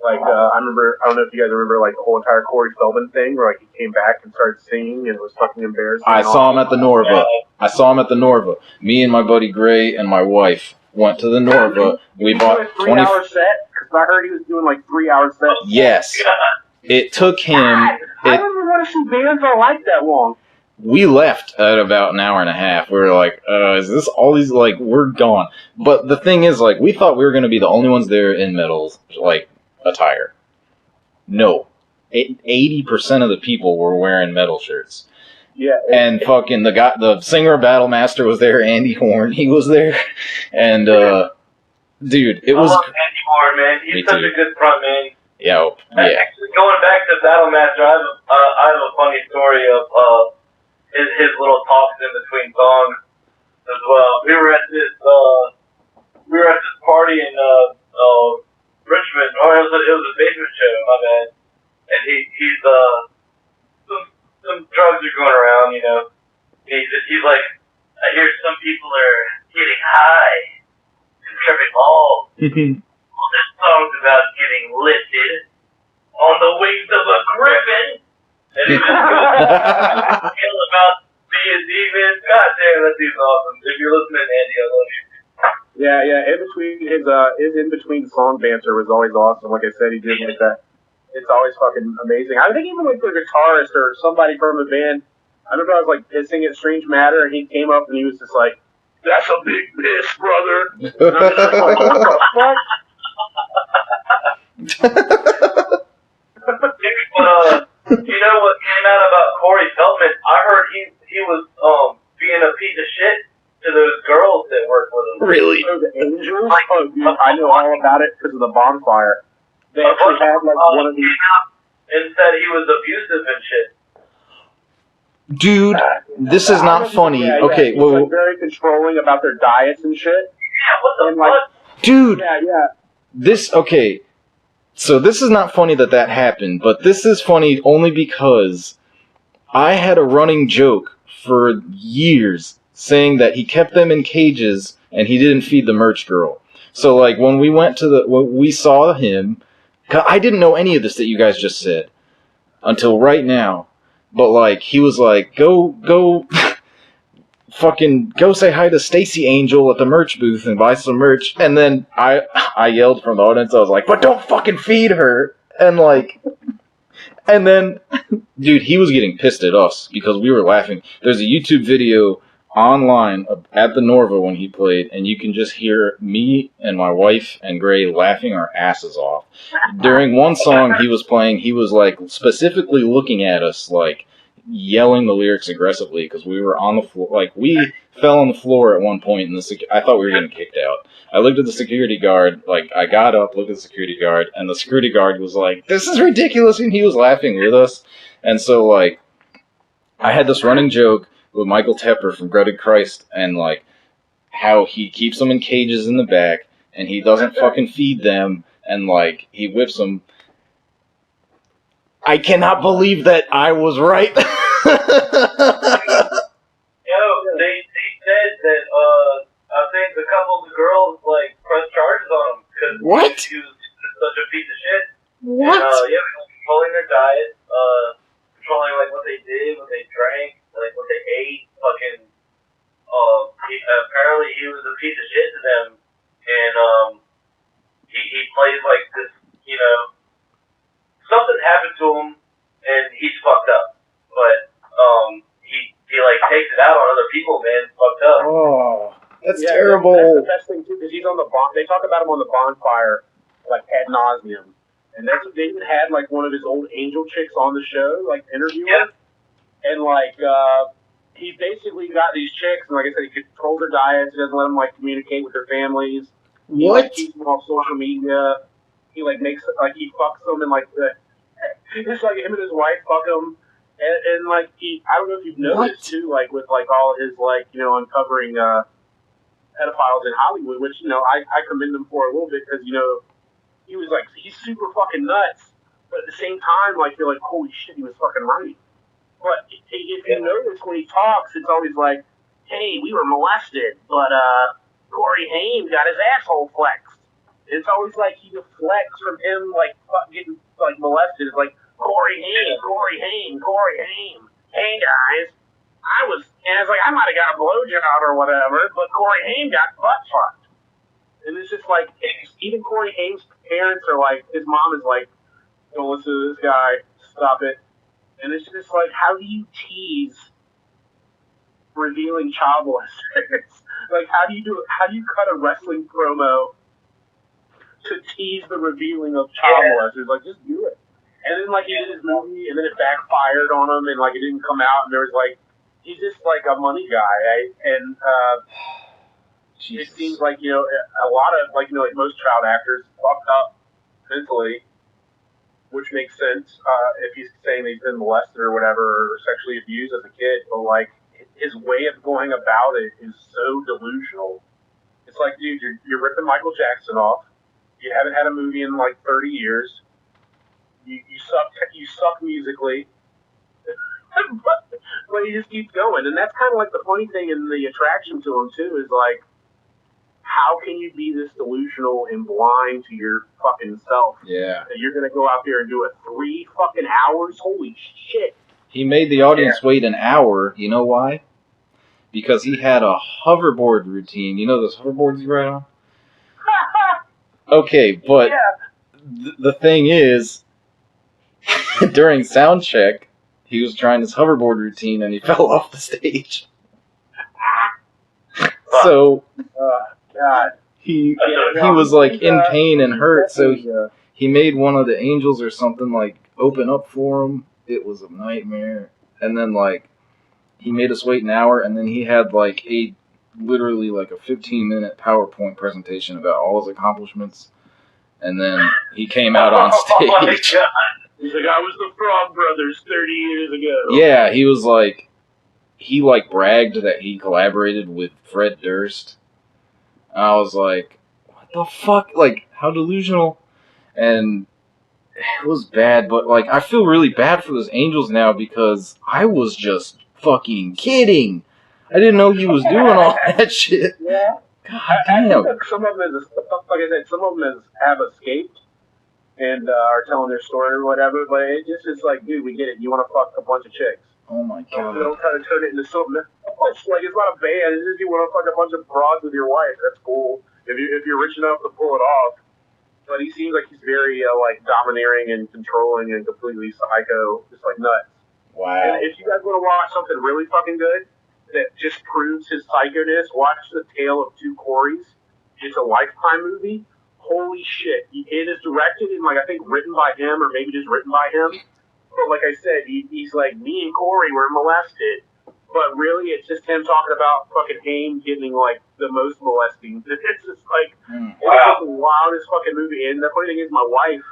Like I don't know if you guys remember like the whole entire Corey Feldman thing, where like he came back and started singing and was fucking embarrassed. I saw him at the Norva. Me and my buddy Gray and my wife went to the Norva. We bought a 3-hour set because I heard he was doing like 3-hour sets. Yes, it took him. I don't even want to see bands that like that long. We left at about an hour and a half. We were like, is this all these, like, we're gone. But the thing is, like, we thought we were going to be the only ones there in metals, like, attire. No. 80% of the people were wearing metal shirts. Yeah. And fucking the singer of Battlemaster was there, Andy Horn, he was there. And, dude, it was... I love Andy Horn, man. He's such a good front man. Yeah. Actually, going back to Battlemaster, I have a funny story of... His little talks in between songs as well. We were at this party in Richmond. Or it was a basement show. My bad. And he's some drugs are going around. He's like, I hear some people are getting high and tripping balls. Well, this song's about getting lifted on the wings of a griffin. And he just goes about being demons. God damn, that dude's awesome. If you're listening, Andy, I love you. Yeah. His in between song banter was always awesome. Like I said, he did like that. It's always fucking amazing. I think even like the guitarist or somebody from the band. I remember I was like pissing at Strange Matter, and he came up and he was just like, "That's a big piss, brother." And I'm just like, what the fuck? You know what came out about Corey Feldman? I heard he was being a piece of shit to those girls that work with him. Really? Oh, the Angels? Oh, dude, I know all about it because of the Bonfire. They actually had like one of these. And said he was abusive and shit. Dude, this is not funny. Okay, he's well, like very controlling about their diets and shit. Yeah, what the fuck? Dude, Yeah. So this is not funny that happened, but this is funny only because I had a running joke for years saying that he kept them in cages and he didn't feed the merch girl. So like when we saw him, I didn't know any of this that you guys just said until right now. But like he was like, go fucking go say hi to Stacy Angel at the merch booth and buy some merch. And then I yelled from the audience, I was like, but don't fucking feed her. And then, dude, he was getting pissed at us because we were laughing. There's a YouTube video online at the Norva when he played, and you can just hear me and my wife and Gray laughing our asses off. During one song he was playing, he was like specifically looking at us, like yelling the lyrics aggressively because we were on the floor. Like we fell on the floor at one point, and I thought we were getting kicked out. I looked at the security guard, like I got up, looked at the security guard, and the security guard was like, "This is ridiculous," and he was laughing with us. And so like I had this running joke with Michael Tepper from Gutted Christ, and like how he keeps them in cages in the back, and he doesn't fucking feed them, and like he whips them. I cannot believe that I was right. They said that I think a couple of the girls like pressed charges on him because What? he was apparently he was a piece of shit to them, and he plays like this, you know, something happened to him, and he's fucked up, but he like takes it out on other people, man. It's fucked up. Oh, that's Yeah, terrible. That's the best thing too, because he's on the they talk about him on the bonfire like ad nauseum, and that's they even had like one of his old angel chicks on the show, like interviewing, and like he basically got these chicks, and like I said, he controls their diets, he doesn't let them like communicate with their families. He like keeps them off social media. He like makes like he fucks them and like it's like him and his wife fuck him. And like I don't know if you've noticed too, like with like all his like uncovering pedophiles in Hollywood, which I commend him for a little bit because he was like he's super fucking nuts, but at the same time like you're like holy shit he was fucking right. But if you notice when he talks, it's always like, hey, we were molested, but Corey Haim got his asshole flexed. It's always like he deflects from him like getting like molested. It's like Corey Haim. Hey guys, I was like I might have got a blowjob or whatever, but Corey Haim got butt fucked. And it's just like even Corey Haim's parents are like, his mom is like, don't listen to this guy, stop it. And it's just like, how do you tease revealing child molesters? Like, how do you cut a wrestling promo to tease the revealing of child molesters? Like, just do it. And then, like, he did his movie, and then it backfired on him, and, like, it didn't come out, and there was, like, he's just, like, a money guy, right? And it seems like, a lot of, like, like most child actors fucked up mentally, which makes sense if he's saying he's been molested or whatever, or sexually abused as a kid, but, like, his way of going about it is so delusional. It's like, dude, you're ripping Michael Jackson off. You haven't had a movie in, like, 30 years. You suck musically, but he just keeps going, and that's kind of like the funny thing in the attraction to him too. Is like, how can you be this delusional and blind to your fucking self? Yeah, that you're gonna go out there and do it 3 fucking hours? Holy shit! He made the audience wait an hour. You know why? Because he had a hoverboard routine. You know those hoverboards you ride on? Okay, but the thing is, during sound check, he was trying his hoverboard routine and he fell off the stage. So God, he was like in pain and hurt. So he made one of the angels or something like open up for him. It was a nightmare. And then like he made us wait an hour, and then he had like literally like a 15-minute PowerPoint presentation about all his accomplishments. And then he came out on stage. Oh my God. He's like, I was the Frog Brothers 30 years ago. Yeah, he was like, he like bragged that he collaborated with Fred Durst. I was like, what the fuck? Like, how delusional? And it was bad, but like, I feel really bad for those angels now because I was just fucking kidding. I didn't know he was doing all that shit. Yeah. God I damn. think that some of them like I said, some of them have escaped and are telling their story or whatever, but it just is like, dude, we get it. You want to fuck a bunch of chicks. Oh my God. Don't try to turn it into something else. Like, it's not a band. It's just you want to fuck a bunch of broads with your wife. That's cool. If you're rich enough to pull it off. But he seems like he's very, like, domineering and controlling and completely psycho. Just, like, nuts. Wow. And if you guys want to watch something really fucking good that just proves his psycho-ness, watch The Tale of Two Corys. It's a Lifetime movie. Holy shit. It is directed and, like, I think written by him or maybe just written by him. But like I said, he's like, me and Corey were molested. But really, it's just him talking about fucking Haim getting, like, the most molesting. It's just like, It's the wildest fucking movie. And the funny thing is, my wife,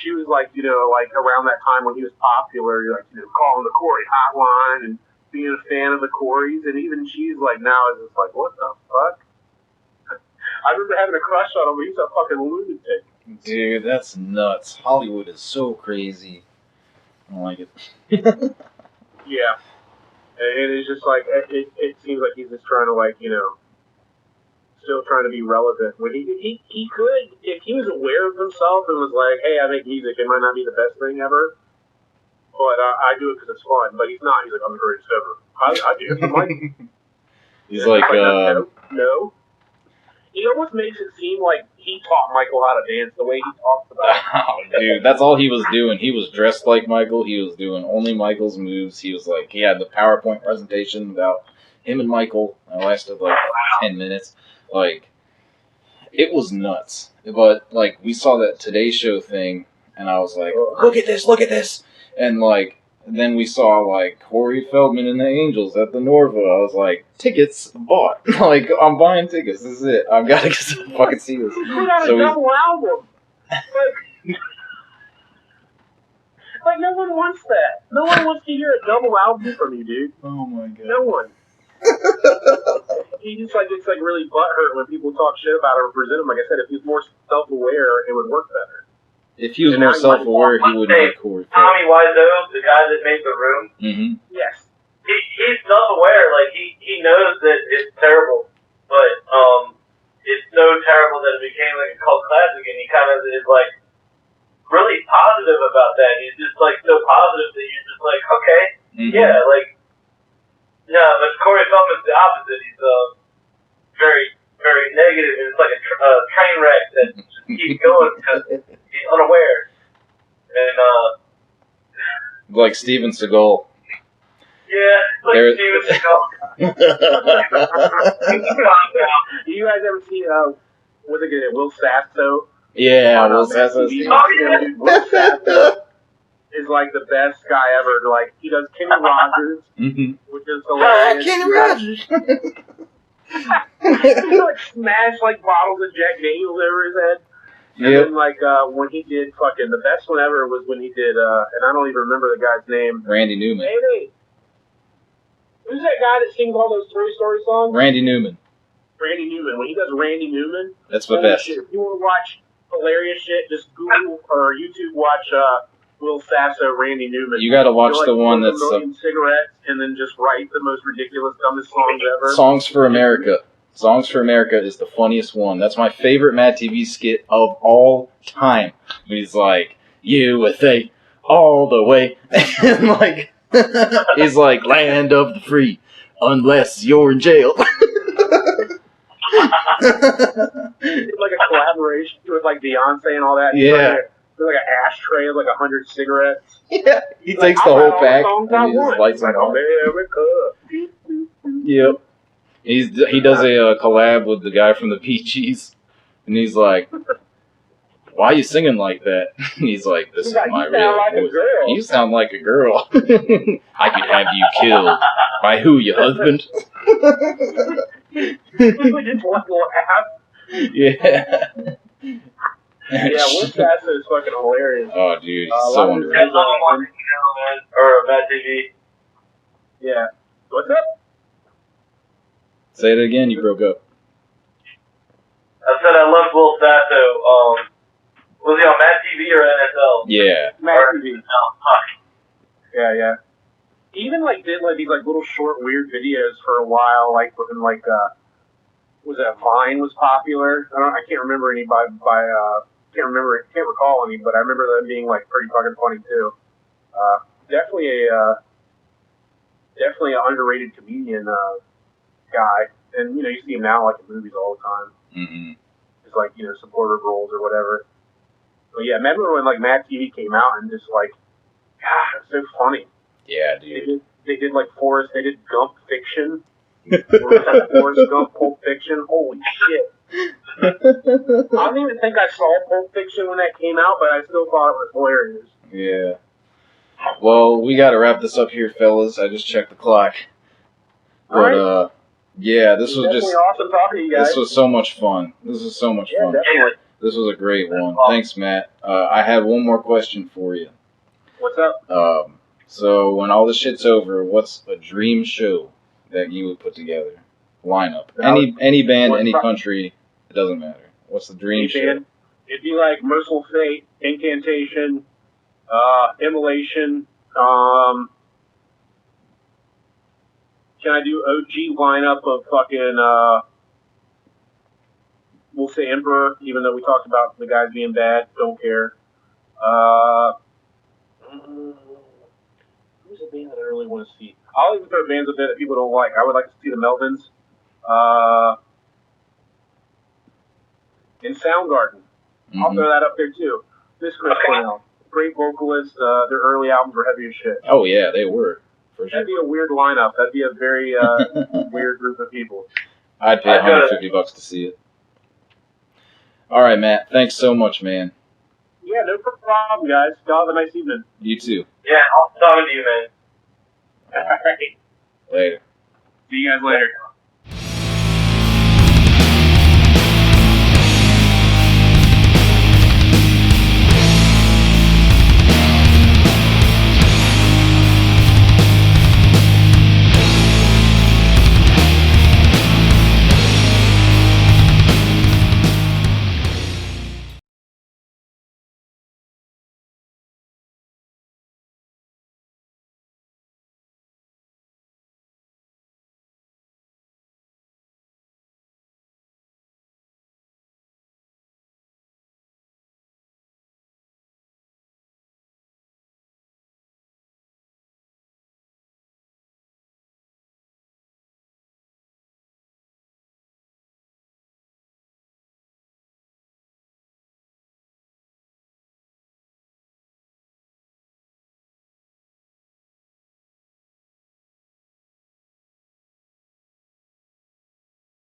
she was like, like around that time when he was popular, like, calling the Corey hotline and being a fan of the Coreys. And even she's like, now is just like, what the fuck? I remember having a crush on him, but he's a fucking lunatic. Dude, that's nuts. Hollywood is so crazy. I don't like it. Yeah. And it's just like, it seems like he's just trying to, like, still trying to be relevant. When he could, if he was aware of himself and was like, hey, I make music, it might not be the best thing ever, but I do it because it's fun. But he's not. He's like, I'm the greatest ever. I do. He's like, no. He almost makes it seem like he taught Michael how to dance the way he talks about it. oh, dude, that's all he was doing. He was dressed like Michael. He was doing only Michael's moves. He was like, he had the PowerPoint presentation about him and Michael. It lasted like 10 minutes. Like, it was nuts. But, like, we saw that Today Show thing, and I was like, look at this. And, like, then we saw, like, Corey Feldman and the Angels at the Norva. I was like, tickets bought. Like, I'm buying tickets. This is it. I've got to fucking see this. He put out a double album. Like, no one wants that. No one wants to hear a double album from you, dude. Oh, my God. No one. He just, like, it's, like, really butthurt when people talk shit about him or present him. Like I said, if he was more self-aware, it would work better. If he was more self-aware, he wouldn't make Corey Feldman. Tommy Wiseau, the guy that made The Room, Yes. he's self-aware. Like, he knows that it's terrible, but it's so terrible that it became like a cult classic, and he kind of is like really positive about that. He's just like so positive that you're just like, okay, yeah, like, yeah. But Corey Feldman's the opposite. He's very, very negative, and it's like a train wreck that just keeps going because he's unaware. And like Steven Seagal. yeah, like Steven Seagal. You guys ever see, what's it good, Will Sasso? Yeah, Will Sasso. Will Sasso is like the best guy ever. Like, he does Kenny Rogers, which is hilarious. Kenny Rogers. He like smashed like bottles of Jack Daniels over his head. And then like when he did fucking the best one ever was when he did and I don't even remember the guy's name. Randy Newman. Hey, who's that guy that sings all those Toy Story songs? Randy Newman. Randy Newman. When he does Randy Newman, that's the best. Shit. If you want to watch hilarious shit, just Google or YouTube watch Will Sasso, Randy Newman. You gotta watch the one that's cigarettes and then just write the most ridiculous, dumbest songs ever. Songs for America. Songs for America is the funniest one. That's my favorite Mad TV skit of all time. He's like, USA all the way. And like, he's like, land of the free, unless you're in jail. It's like a collaboration with like Beyonce and all that. Yeah. There's like an ashtray of like 100 cigarettes. Yeah. He takes the whole pack and he just lights them on. Yep. He does a collab with the guy from the Peaches, and he's like, "Why are you singing like that?" And he's like, "This is my real voice. You sound like a girl. I could have you killed by who? Your husband?" Yeah. Yeah, Will Sasso is fucking hilarious. Oh, dude, he's so underrated. Or Mad TV. Yeah. What's up? Say it again. You broke up. I said I love Will Sasso. Was he on Mad TV or NFL? Yeah. Mad TV. Oh, fuck. Yeah. He even like did like these like little short weird videos for a while, like when like was that Vine was popular? I can't remember any can't recall any, but I remember them being like pretty fucking funny too. Definitely an underrated comedian guy, and you know you see him now like in movies all the time. It's like supportive roles or whatever. But yeah, remember when like Mad TV came out and just like, God, it's so funny. Yeah, dude. They did like They did Gump Fiction. Forrest Gump, Pulp Fiction. Holy shit! I don't even think I saw Pulp Fiction when that came out, but I still thought it was hilarious. Yeah. Well, we got to wrap this up here, fellas. I just checked the clock. But yeah, this was just awesome talking to you guys. This was so much fun. This was so much fun. Definitely. This was a great one. Thanks, Matt. I had one more question for you. What's up? So when all this shit's over, what's a dream show that you would put together? Lineup. Any band, any country, it doesn't matter. What's the dream show? Band? It'd be like Merciful Fate, Incantation, Immolation. Can I do OG lineup of fucking we'll say Emperor, even though we talked about the guys being bad, don't care. Who's a band that I really want to see? I'll even throw bands up there that people don't like. I would like to see the Melvins. And Soundgarden. I'll throw that up there too. This Chris Cornell, great vocalist. Their early albums were heavy as shit. Oh yeah, they were. For sure. That'd be a weird lineup. That'd be a very weird group of people. I'd pay $150 to see it. All right, Matt. Thanks so much, man. Yeah, no problem, guys. Y'all have a nice evening. You too. Yeah, I'll talk to you, man. All right. Later. See you guys later.